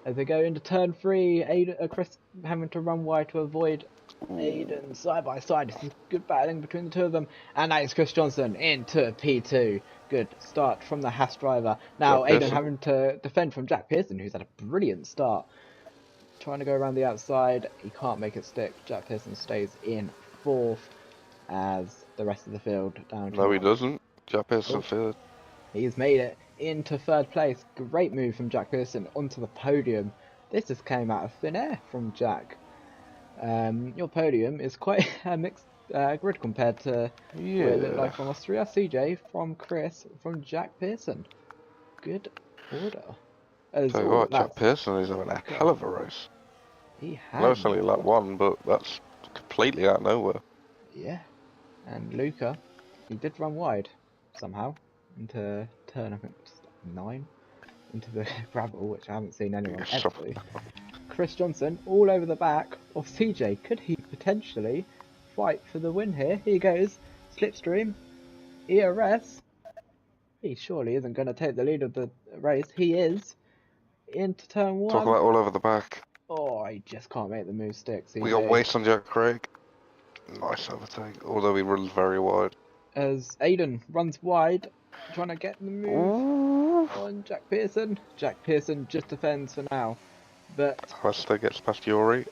As they go into turn 3, Chris having to run wide to avoid Aiden side by side. This is good battling between the two of them. And that is Chris Johnson into P2. Good start from the Haas driver. Now Jack Aiden Pearson. having to defend from Jack Pearson, who's had a brilliant start. Trying to go around the outside, he can't make it stick. Jack Pearson stays in 4th as the rest of the field down to No, he 1. doesn't. Jack Pearson Oh, third. he's made it into 3rd place. Great move from Jack Pearson onto the podium. This just came out of thin air from Jack. Your podium is quite a mixed grid compared to what it looked Yeah. like from Austria. CJ, from Chris, from Jack Pearson. Good order. As Tell you what, Jack that's Pearson is having a hell of a race. he I know has. it's only lap 1, but that's completely out of nowhere. Yeah. And Luca, he did run wide somehow into turn, I think, 9 into the gravel, which I haven't seen anyone ever do. Chris Johnson all over the back of CJ. Could he potentially fight for the win here? Here he goes. Slipstream. ERS. He surely isn't going to take the lead of the race. He is. Into turn Talk 1. about all over the back. Oh, he just can't make the move stick. CJ. We got Waste on Jack Craig. Nice overtake, although he runs very wide. As Aiden runs wide, trying to get the move on Jack Pearson. Jack Pearson just defends for now, but Alistair gets past Yuri.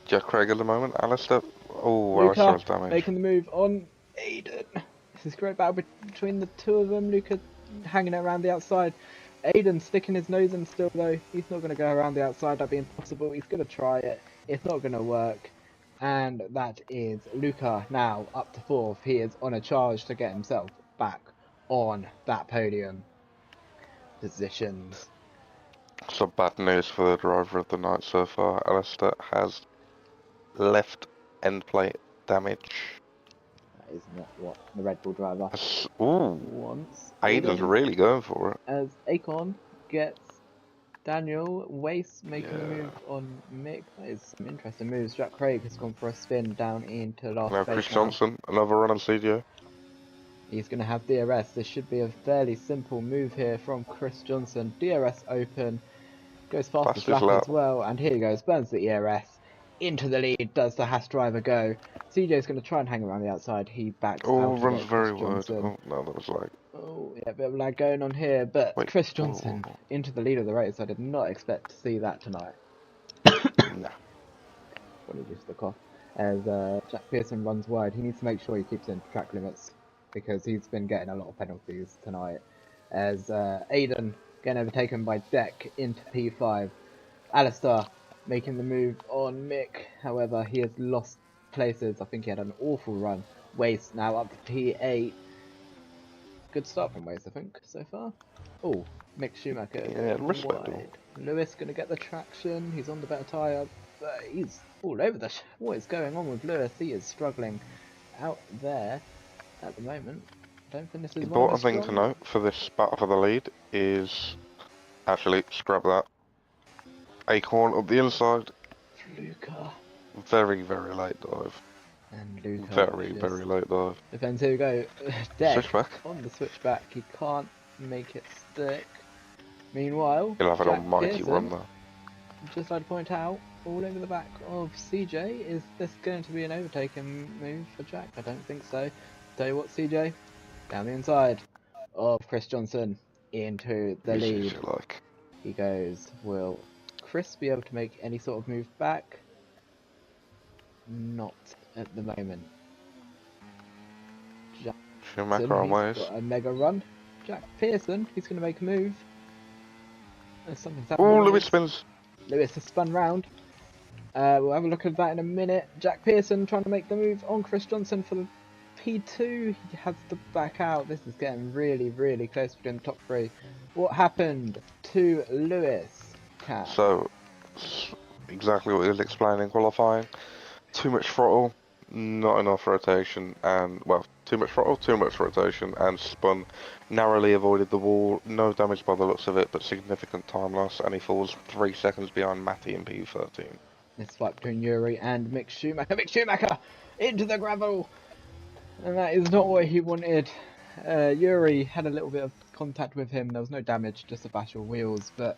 Jack Craig at the moment. Alistair. Oh, Alistair Luca has damage. making the move on Aiden. This is a great battle between the two of them. Luca hanging around the outside. Aiden sticking his nose in still though. He's not going to go around the outside. That'd be impossible. He's going to try it. It's not going to work. And that is Luca now up to 4th. He is on a charge to get himself back on that podium positions. Some bad news for the driver of the night so far. Alistair has left end plate damage. That is not what the Red Bull driver Ooh, wants. Aiden's really going for it. As Akon gets Daniel Wace making the move on Mick. That is some interesting moves. Jack Craig has gone for a spin down into last Now place Chris now. Johnson, another run on CJ. He's going to have DRS. This should be a fairly simple move here from Chris Johnson. DRS open. Goes fastest lap as well. And here he goes. Burns the ERS. Into the lead does the Haas driver go. CJ's going to try and hang around the outside. He backs out. Oh, runs Chris very wide. Johnson. Oh, no, that was like... Oh, yeah, a bit of lag going on here. But Wait, Chris Johnson into the lead of the race. I did not expect to see that tonight. Nah. Apologies for the cough. As Jack Pearson runs wide, he needs to make sure he keeps in track limits because he's been getting a lot of penalties tonight. As Aiden getting overtaken by Deck into P5. Alistair making the move on Mick. However, he has lost places. I think he had an awful run. Waste now up to P8. Good start from Waste, I think, so far. Oh, Mick Schumacher. Yeah, respectable. Wide. Lewis going to get the traction. He's on the better tyre. But he's all over the... What is going on with Lewis? He is struggling out there at the moment. I don't think this is The one of important thing to note for this battle for the lead is... Actually, scrap that. Acorn up the inside. Luca. Very, very late dive. And Luca. Very, very late dive. Depends who we go. Deck Switchback. on the switchback. He can't make it stick. Meanwhile, He'll have an Jack almighty Pearson, run there. just like to point out, all over the back of CJ. Is this going to be an overtaking move for Jack? I don't think so. Tell you what, CJ, down the inside of Chris Johnson into the lead. Like. He goes. Will Chris be able to make any sort of move back? Not at the moment. Jack Schumacher on ways. got a mega run. Jack Pearson, he's going to make a move. Something's happening. Oh, Lewis spins. Lewis has spun round. We'll have a look at that in a minute. Jack Pearson trying to make the move on Chris Johnson for the P2. He has to back out. This is getting really, really close between the top three. What happened to Lewis? Cat. So, exactly what he was explaining in qualifying. Too much throttle, not enough rotation, and, well, too much throttle, too much rotation, and spun. Narrowly avoided the wall, no damage by the looks of it, but significant time loss, and he falls 3 seconds behind Matty in P13. This fight between Yuri and Mick Schumacher. Mick Schumacher into the gravel! And that is not what he wanted. Yuri had a little bit of contact with him. There was no damage, just a bash of wheels, but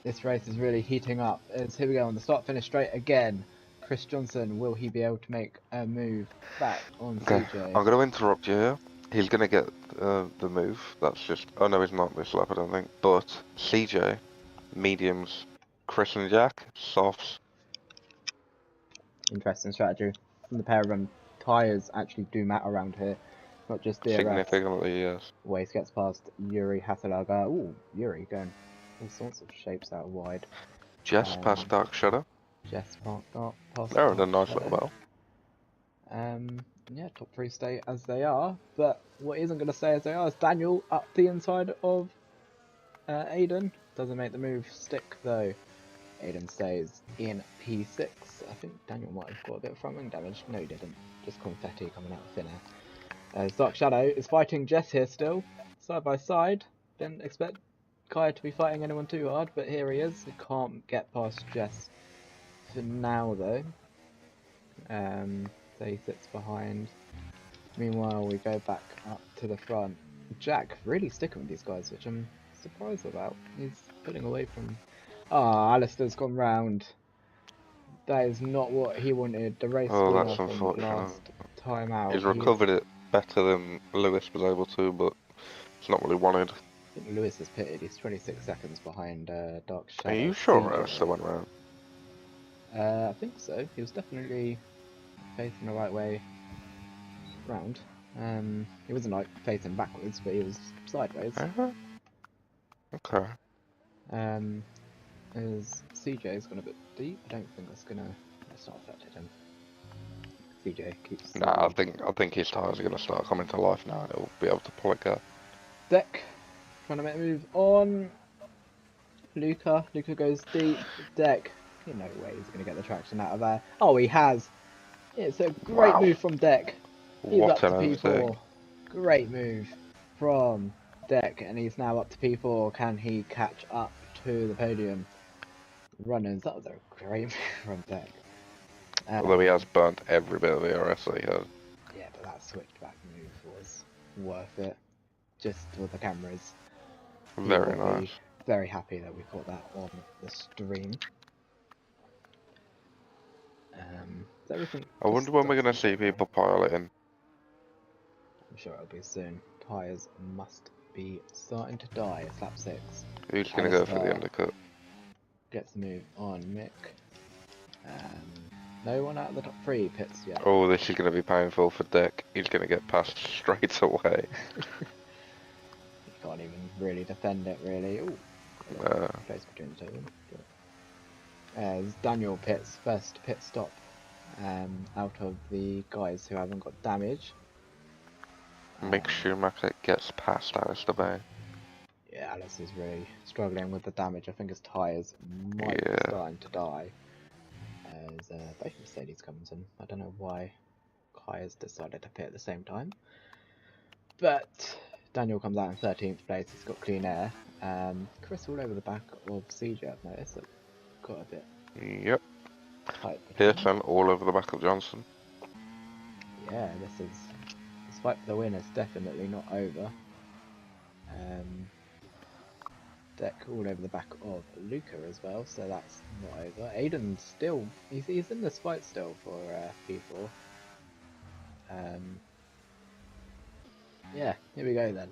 this race is really heating up. As here we go on the start finish straight again. Chris Johnson, will he be able to make a move back on Okay, CJ? I'm going to interrupt you here. He's going to get the move. That's just... Oh, no, he's not this lap, I don't think. But CJ, mediums. Chris and Jack, softs. Interesting strategy. From the pair of them, tyres actually do matter around here. Not just DRS. Significantly, yes. Waste gets past Yuri Haselaga. Ooh, Yuri going all sorts of shapes out wide. Jess past Dark Shadow. Jess past They're in a Dark nice Shadow. little battle. Yeah, top three stay as they are, but what isn't going to stay as they are is Daniel up the inside of Aiden. Doesn't make the move stick though. Aiden stays in P6. I think Daniel might have got a bit of front wing damage. No, he didn't. Just confetti coming out of thin air. Dark Shadow is fighting Jess here still, side by side. Didn't expect Kai to be fighting anyone too hard, but here he is. He can't get past Jess for now though. So he sits behind. Meanwhile, we go back up to the front. Jack really sticking with these guys, which I'm surprised about. He's pulling away from... Ah, Alistair's gone round. That is not what he wanted. The race winner that's from unfortunate. last time out. He's recovered it better than Lewis was able to, but it's not what he wanted. I think Lewis has pitted. He's 26 seconds behind Dark Shadow. Are you sure Alistair went round? I think so. He was definitely facing the right way round. He wasn't like facing backwards, but he was sideways. Okay. As CJ's gone a bit deep, I don't think that's not affected him. CJ keeps. Nah, I think his tyres are gonna start coming to life now, and he'll be able to pull it out. Deck trying to make a move on Luca. Luca goes deep. Deck. You know way he's gonna get the traction out of there. Oh, he has. It's a great move from Deck. He's What up to an P4. overtake. Great move from Deck, and he's now up to P4. Can he catch up to the podium runners? That was a great move from Deck. Although he has burnt every bit of the ERS that he had. Yeah, but that switchback move was worth it. Just with the cameras. Very nice. Very happy that we got that on the stream. Is everything I wonder when we're going to see people piloting. I'm sure it'll be soon. Tyres must be starting to die. It's lap 6. Who's going to go for the undercut? Gets the move on Mick. No one out of the top 3 pits yet. Oh, this is going to be painful for Dick. He's going to get passed straight away. He can't even really defend it, really. Ooh, place between the two of them. As Daniel pits, first pit stop out of the guys who haven't got damage. Mick Schumacher gets past Alistair Bay. Yeah, Alice is really struggling with the damage. I think his tyres might be starting to die. As both Mercedes comes in. I don't know why Kai has decided to pit at the same time. But Daniel comes out in 13th place. He's got clean air. Chris all over the back of CJ, I've noticed. It got a bit Yep. tight. Pearson all over the back of Johnson. Yeah, this fight for the win is definitely not over. Deck all over the back of Luca as well, so that's not over. Aiden's still, he's in this fight still for P4. Yeah, here we go then.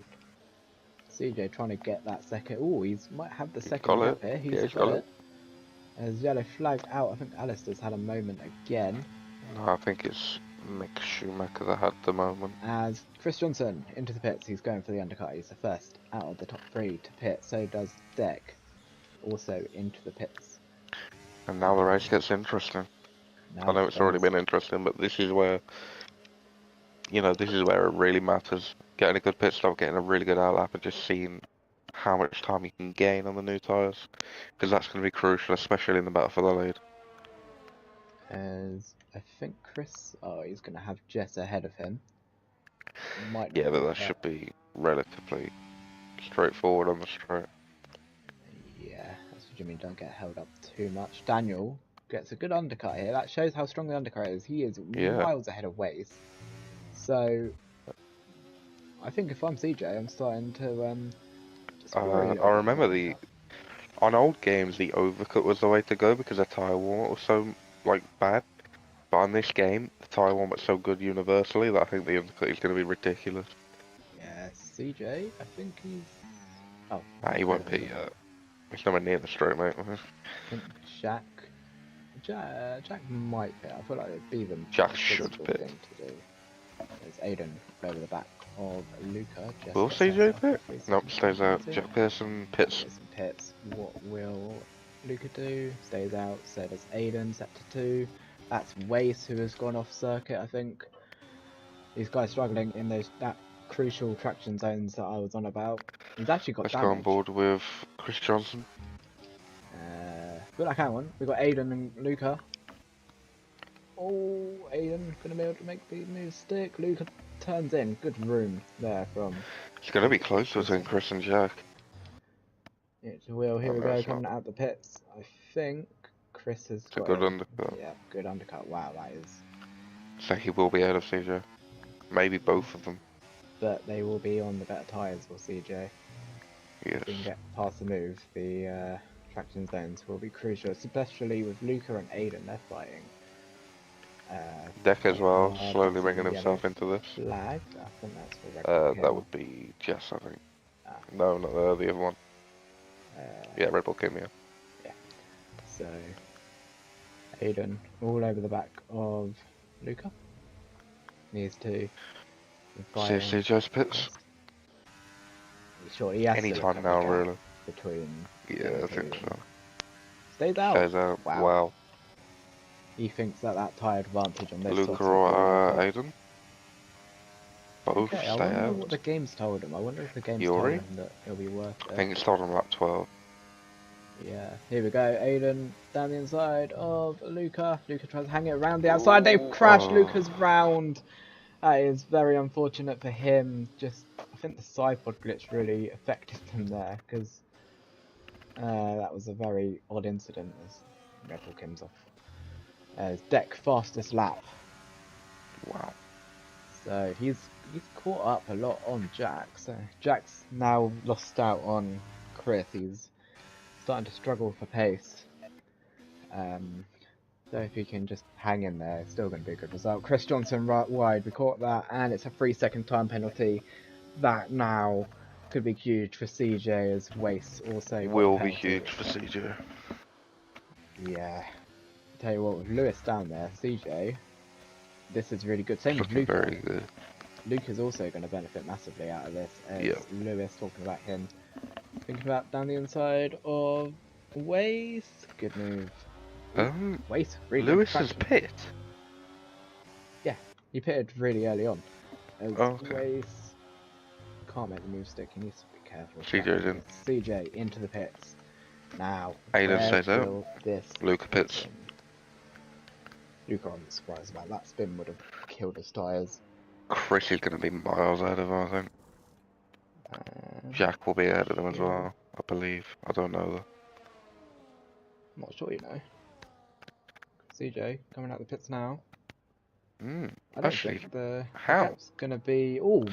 CJ trying to get that second. Oh, he might have the second lap here. He's got it. As yellow flagged out, I think Alistair's had a moment again. No, I think it's Mick Schumacher that had the moment. As Chris Johnson into the pits, he's going for the undercut. He's the first out of the top 3 to pit. So does Deck, also into the pits. And now the race gets interesting. Now I know it's already Finn's been interesting, but this is where, this is where it really matters. Getting a good pit stop, getting a really good outlap, and just seeing how much time you can gain on the new tyres. Because that's going to be crucial, especially in the battle for the lead. as I think Chris. Oh, he's gonna have Jess ahead of him. Might not Yeah, but be, that should be relatively straightforward on the straight. yeah, that's what Jimmy don't get held up too much. Daniel gets a good undercut here. That shows how strong the undercut is. He is Yeah. miles ahead of Waze. So I think if I'm CJ, I'm starting to just worry a I little bit remember more. on old games, the overcut was the way to go because the tyre warm was so, bad. But on this game, the tyre warm was so good universally that I think the undercut is going to be ridiculous. Yeah, CJ, I think he's. Oh, Nah, he won't be, he's nowhere near the straight, mate. I think Jack might pit. I feel like it'd be the Jack most should sensible pit. thing to do. There's Aiden over the back of Luca. Just Will gets out CJ after pit? 3 Nope, seconds stays out. penalty. Jack Pearson pits. Pearson pits. What will Luca do? Stays out. So does Aiden. Set to 2. That's Wace who has gone off circuit. I think these guys struggling in that crucial traction zones that I was on about. He's actually got Let's go on damage. board with Chris Johnson. But hang on, we've got Aiden and Luca. Oh, Aiden gonna be able to make the move stick. Luca turns in. Good room there from. It's going to be close between Chris and Jack. It's Will. Here Oh, we no, go, it's not. coming out the pits. I think Chris has It's a got good a undercut. yeah, good undercut. Wow, that is. So he will be out of CJ. Maybe both of them. But they will be on the better tyres for CJ. Yes. If we can get past the move, the traction zones will be crucial, especially with Luca and Aiden. They're fighting. Deck as Quite well, hard. slowly That's a bringing yellow himself into this. flag. I think that's for Red Bull That Kim. would be Jess, I think. Ah. No, not the other one. Yeah, Red Bull Kim, yeah. Yeah. So, Aiden all over the back of Luca. These two fighting. CJ's pits. Sure, he has to look Anytime at now, the gap really. between Yeah, those I two. think so. Stays out. Stays out. Wow. Wow. He thinks that tyre advantage on this Luca sort will be or worth it. Aiden. Both Okay, I stay wonder what out. the game's told him. I wonder if the game's told Yuri? him that it'll be worth I it. think it's told him like 12. Yeah, here we go. Aiden down the inside of Luca. Luca tries to hang it around the outside. They've crashed. Oh. Luca's round. That is very unfortunate for him. I think the side pod glitch really affected them there because that was a very odd incident as Red Bull Kim's off. As deck fastest lap. Wow. So he's caught up a lot on Jack. So Jack's now lost out on Chris. He's starting to struggle for pace. So if he can just hang in there, it's still going to be a good result. Chris Johnson right wide, we caught that, and it's a 3-second time penalty. That now could be huge for CJ as Wace also got Will a be penalty. huge for CJ. Yeah. Tell you what, with Lewis down there, CJ, this is really good. Same with Looking Luca. very good. Luca's also going to benefit massively out of this, as Yeah. Lewis talking about him. Thinking about down the inside of Wace. Good move. Wace, really good Lewis's traction. pit. Yeah, he pitted really early on. As Okay. Wace can't make the move stick, he needs to be careful. CJ's in. CJ into the pits. Now, Aiden where stays out. will this Luca pits. happen? Luca, I'm surprised about that spin, would have killed his tyres. Chris is going to be miles ahead of him, I think. Jack will be ahead of them as well, I believe. I don't know though. I'm not sure, you know. CJ coming out the pits now. I don't Actually, think the how? gap's gonna be. Oh,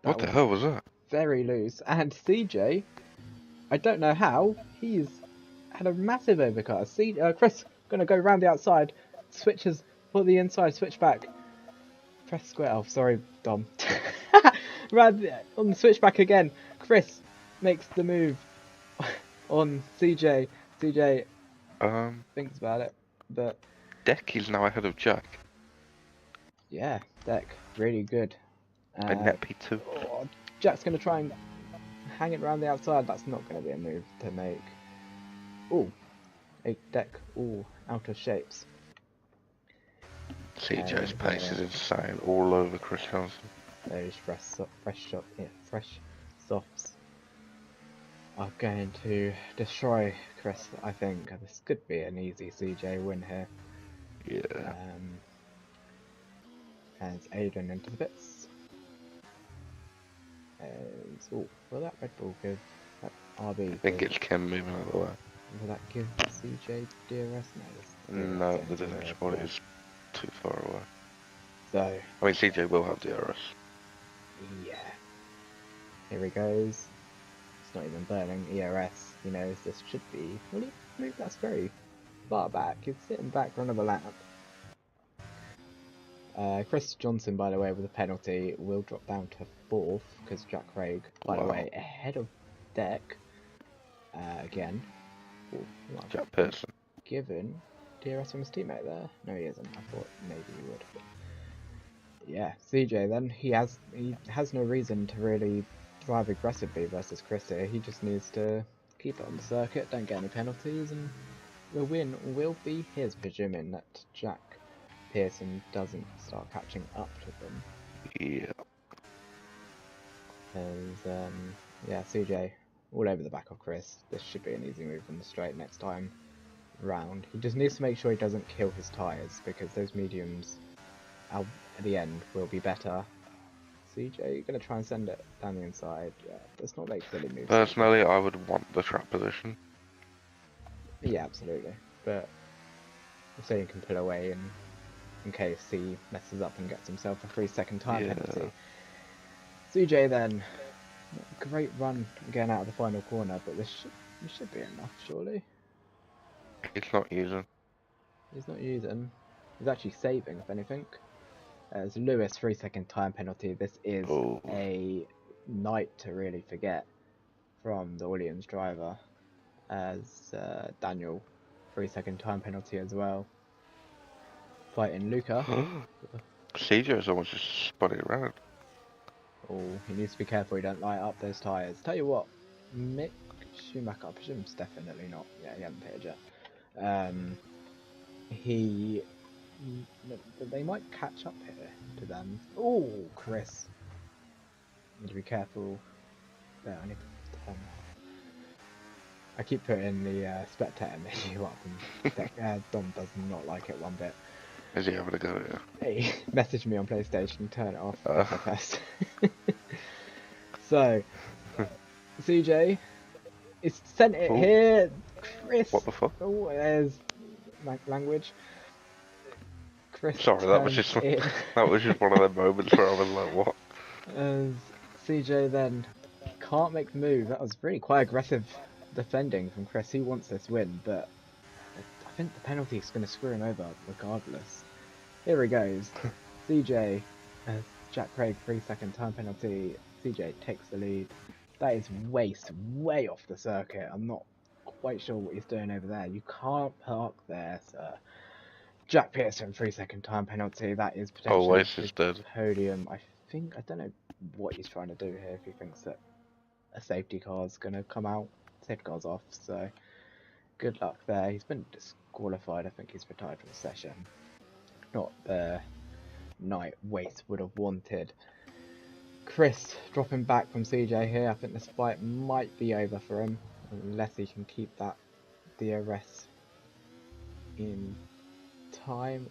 What the hell was that? very loose. And CJ, I don't know how, he's had a massive overcut. Chris gonna go round the outside, switches for the inside, switch back. Press square. Oh, sorry, Dom. On the switchback again. Chris makes the move on CJ. CJ thinks about it, but Deck is now ahead of Jack. yeah, deck really good. And net P2. Oh, Jack's gonna try and hang it around the outside. That's not gonna be a move to make. Oh, Deck all out of shapes. CJ's And pace is insane, all over Chris Johnson. those fresh softs are going to destroy Chris. I think this could be an easy CJ win here. Yeah. As Aiden into the bits. Oh, will that Red Bull give that RB? I think it's Kim moving out of the way. Will that give CJ DRS? No, the DRS body is too far away. So, I mean, CJ will have DRS. yeah. Here he goes. It's not even burning. ERS, he knows this should be. Will he move? That's very far back. He's sitting back for another lap. Chris Johnson, by the way, with a penalty, will drop down to 4th because Jack Craig, by the way, ahead of Deck again. Ooh, Jack Pearson. Given DRS from his teammate there. No, he isn't. I thought maybe he would. But yeah, CJ then he has no reason to really drive aggressively versus Chris here. He just needs to keep it on the circuit, don't get any penalties, and the win will be his, presuming that Jack Pearson doesn't start catching up to them. Yeah. As yeah, CJ all over the back of Chris. This should be an easy move on the straight next time round. He just needs to make sure he doesn't kill his tyres, because those mediums at the end will be better. CJ, you're going to try and send it down the inside. Yeah, let's not make silly moves. Personally, I would want the trap position. Yeah, absolutely. But so you can pull away in case he messes up and gets himself a 3-second time penalty. CJ then, great run again out of the final corner, but this should be enough, surely. He's not using. He's not using. He's actually saving, if anything. As Lewis 3-second time penalty, this is a night to really forget from the Williams driver. As Daniel 3-second time penalty as well. Fighting Luca. CJ's almost just spun it around. Oh, he needs to be careful he don't light up those tyres. Tell you what, Mick Schumacher, I presume it's definitely not. Yeah, he hasn't pitted yet. They might catch up here to them. Oh, Chris. Need to be careful. There, I need to turn off. I keep putting the spectator menu up, and Dom does not like it one bit. Is he having a go at you? Hey, message me on PlayStation, turn it off. So, CJ, it's sent it here. Chris. What the fuck? Oh, there's language. Chris. Sorry, that was just one of the moments where I was like, what? As CJ then can't make the move. That was really quite aggressive defending from Chris. He wants this win, but I think the penalty is going to screw him over regardless. Here he goes. CJ, Jack Craig 3-second time penalty. CJ takes the lead. That is way off the circuit. I'm not quite sure what he's doing over there. You can't park there, sir. Jack Pearson 3-second time penalty. That is potentially the podium. I don't know what he's trying to do here. If he thinks that a safety car is going to come out, safety car's off. So good luck there. He's been disqualified. I think he's retired from the session. Not the night Waste would have wanted. Chris dropping back from CJ here. I think this fight might be over for him unless he can keep that DRS in time.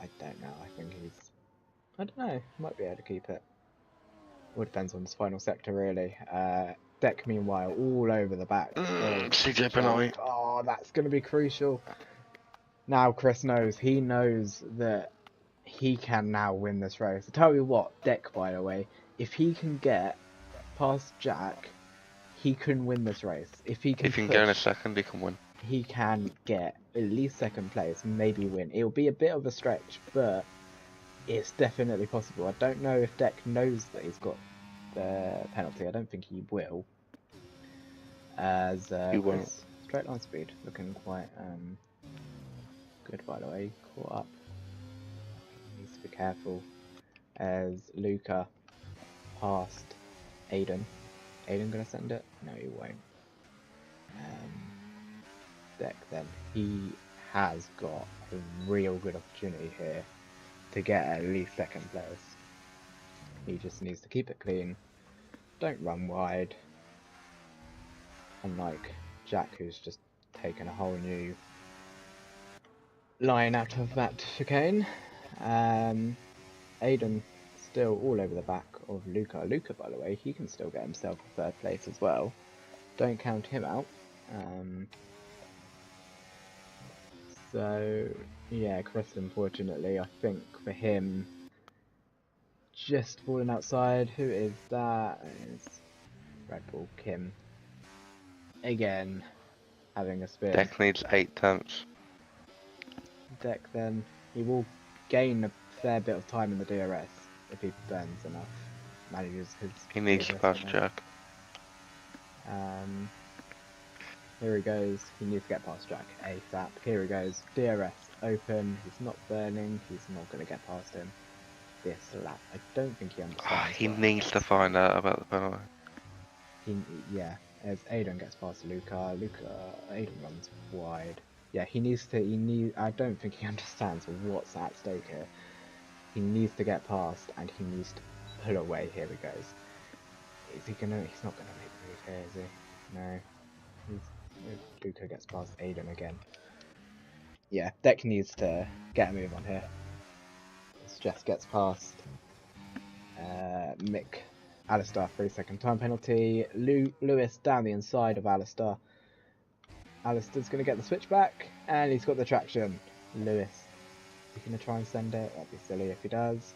I don't know. I think I don't know. Might be able to keep it. All depends on this final sector, really. Deck, meanwhile, all over the back. CJ penalty. Oh, that's going to be crucial. Now Chris knows. He knows that he can now win this race. I tell you what, Deck, by the way, if he can get past Jack, he can win this race. If he can get in a second, he can win. He can get at least second place, maybe win. It'll be a bit of a stretch, but it's definitely possible. I don't know if Deck knows that he's got the penalty. I don't think he will. As Chris, straight line speed looking quite good, by the way. Caught up. Needs to be careful. As Luca past Aiden. Aiden gonna send it? No, he won't. Deck then, he has got a real good opportunity here to get at least second place. He just needs to keep it clean, don't run wide, unlike Jack, who's just taken a whole new line out of that chicane. Aiden still all over the back of Luca. Luca, by the way, he can still get himself a third place as well. Don't count him out. So, yeah, Chris, unfortunately, I think for him, just falling outside. Who is that? It's Red Bull Kim. Again, having a spin. Deck needs 8 tenths. Deck then, he will gain a fair bit of time in the DRS if he burns enough. Manages his He needs to DRS pass enough. Jack. Here he goes. He needs to get past Jack ASAP. Here he goes. DRS open. He's not burning. He's not going to get past him this lap. I don't think he understands. He needs to find out about the penalty. Yeah, as Aiden gets past Luca, Aiden runs wide. Yeah, I don't think he understands what's at stake here. He needs to get past, and he needs to pull away. Here he goes. He's not gonna make the move here, is he? No. Luca gets past Aiden again. Yeah, Deck needs to get a move on here. Jess gets past Mick. Alistair, 3-second time penalty. Lewis down the inside of Alistair. Alistair's going to get the switch back, and he's got the traction. Lewis, is he going to try and send it? That'd be silly if he does.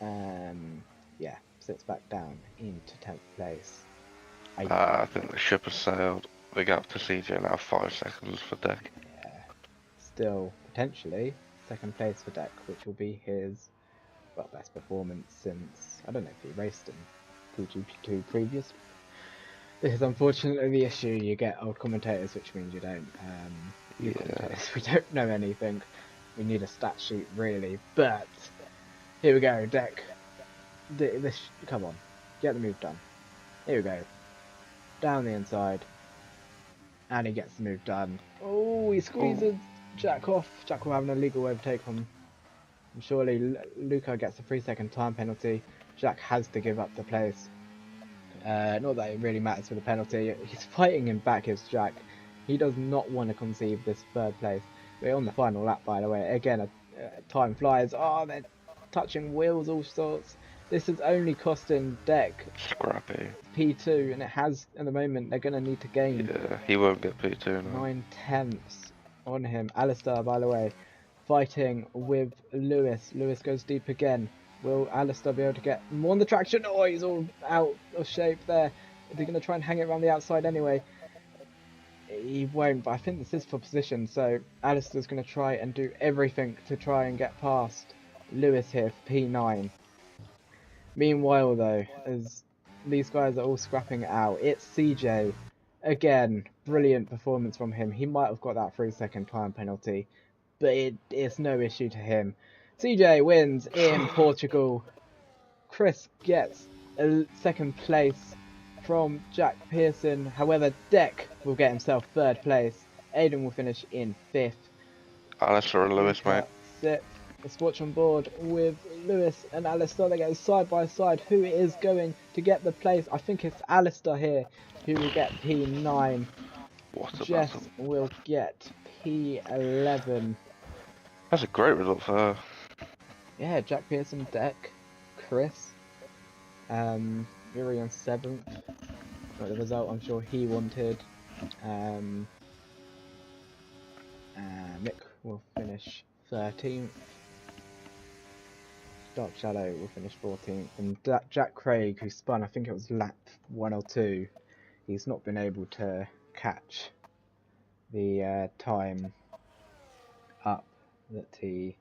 Yeah, sits back down into 10th place. I think the ship has sailed. We got up to CJ now, 5 seconds for Deck. Yeah, still potentially second place for Deck, which will be his best performance since, I don't know if he raced in GP2 previous. This is unfortunately the issue. You get old commentators, which means you don't. Commentators, we don't know anything. We need a stat sheet really, but here we go. Deck. Come on, get the move done. Here we go. Down the inside, and he gets the move done. Oh, he squeezes Jack off. Jack will have an illegal overtake on. And surely Luca gets a 3-second time penalty. Jack has to give up the place. Not that it really matters for the penalty. He's fighting him back, is Jack. He does not want to concede this third place. We're on the final lap, by the way. Again, time flies. Oh, they're touching wheels, all sorts. This is only costing Deck Scrappy. P2, and it has, at the moment, they're going to need to gain He won't get P2 now. 9 tenths on him. Alistair, by the way, fighting with Lewis. Lewis goes deep again. Will Alistair be able to get more on the traction? Oh, he's all out of shape there. Is he going to try and hang it around the outside anyway? He won't, but I think this is for position, so Alistair's going to try and do everything to try and get past Lewis here for P9. Meanwhile, though, as these guys are all scrapping it out, it's CJ. Again, brilliant performance from him. He might have got that 3-second time penalty, but it's no issue to him. CJ wins in Portugal. Chris gets a second place from Jack Pearson. However, Deck will get himself third place. Aiden will finish in 5th. Alistair and Lewis, mate. Sixth. Let's watch on board with Lewis and Alistair. They go side by side. Who is going to get the place? I think it's Alistair here who will get P9. What a Jess battle. will get P11. That's a great result for her. Yeah, Jack Pearson, Deck, Chris, Yuri on 7th. Not the result I'm sure he wanted. Mick will finish 13th. Dark Shadow will finish 14th, and Jack Craig, who spun, I think it was lap 1 or 2, he's not been able to catch the time up that he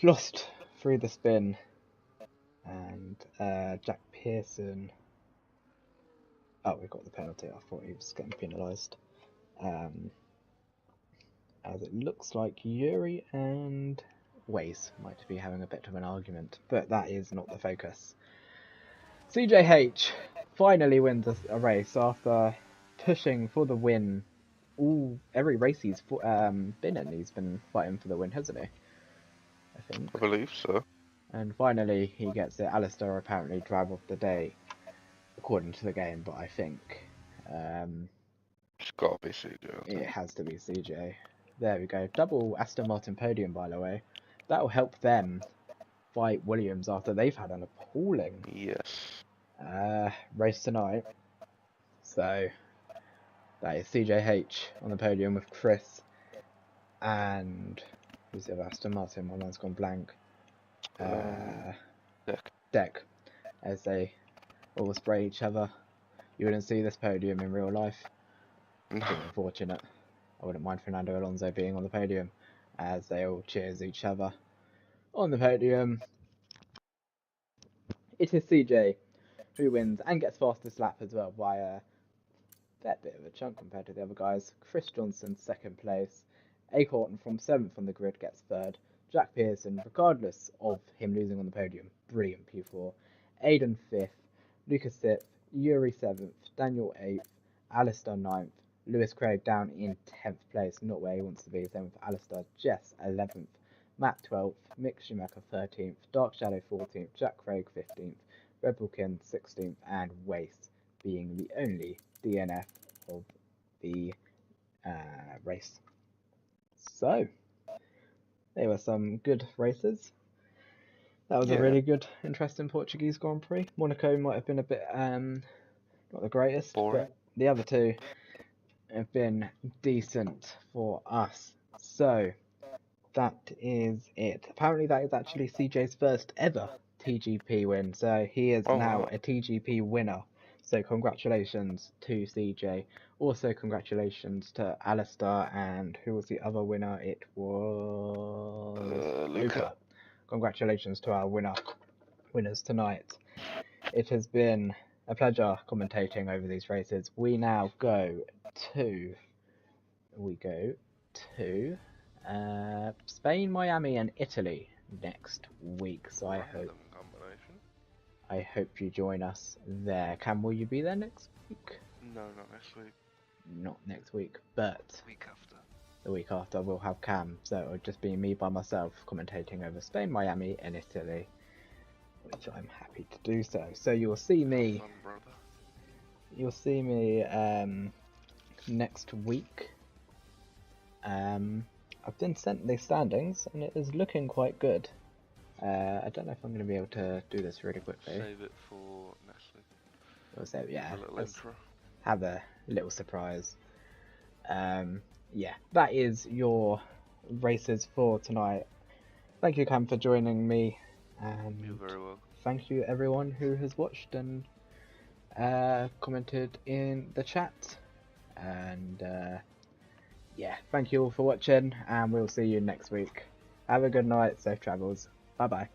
lost through the spin. And Jack Pearson, oh, we got the penalty. I thought he was getting penalised. As it looks like Yuri and Waze might be having a bit of an argument, but that is not the focus. CJH finally wins a race after pushing for the win. Every race he's been in, he's been fighting for the win, hasn't he? I think. I believe so. And finally, he gets it. Alistair apparently drive off the day, according to the game, but I think It's got to be CJ. I it think. has to be CJ. There we go. Double Aston Martin podium, by the way. That will help them fight Williams after they've had an appalling Yes. race tonight. So that is CJH on the podium with Chris and who's the other Aston Martin? My mind's gone blank. Deck, as they all spray each other. You wouldn't see this podium in real life. No. Too unfortunate. I wouldn't mind Fernando Alonso being on the podium as they all cheers each other on the podium. It is CJ who wins and gets fastest lap as well by a fair bit of a chunk compared to the other guys. Chris Johnson second place. A. Horton from 7th on the grid gets third. Jack Pearson, regardless of him losing on the podium, brilliant P4. Aiden 5th. Lucas 6th. Yuri 7th. Daniel 8th. Alistair 9th. Lewis Craig down in 10th place, not where he wants to be. Same with Alistair. Jess 11th. Matt 12th. Mick Schumacher 13th. Dark Shadow 14th. Jack Craig 15th. Rebelkin 16th. And Wace being the only DNF of the race. So, they were some good races. That was a really good, interesting Portuguese Grand Prix. Monaco might have been a bit not the greatest, Boring. but the other two have been decent for us. So, that is it. Apparently that is actually CJ's first ever TGP win, so he is now a TGP winner. So congratulations to CJ. Also congratulations to Alistair, and who was the other winner? It was Luca. Congratulations to our winners tonight. It has been a pleasure commentating over these races. We now go to Spain, Miami, and Italy next week. So I hope you join us there. Cam, will you be there next week? No, not next week. Not next week, but Week after. the week after we'll have Cam. So it'll just be me by myself commentating over Spain, Miami, and Italy, which I'm happy to do so. So you'll see me. Fun, brother. You'll see me next week. I've been sent the standings and it is looking quite good. I don't know if I'm going to be able to do this really quickly. Save it for next week. We'll save, yeah. A little intro. Have a little surprise. Yeah, that is your races for tonight. Thank you, Cam, for joining me. You're very welcome. Thank you, everyone who has watched and commented in the chat. And yeah, thank you all for watching, and we'll see you next week. Have a good night, safe travels. Bye bye.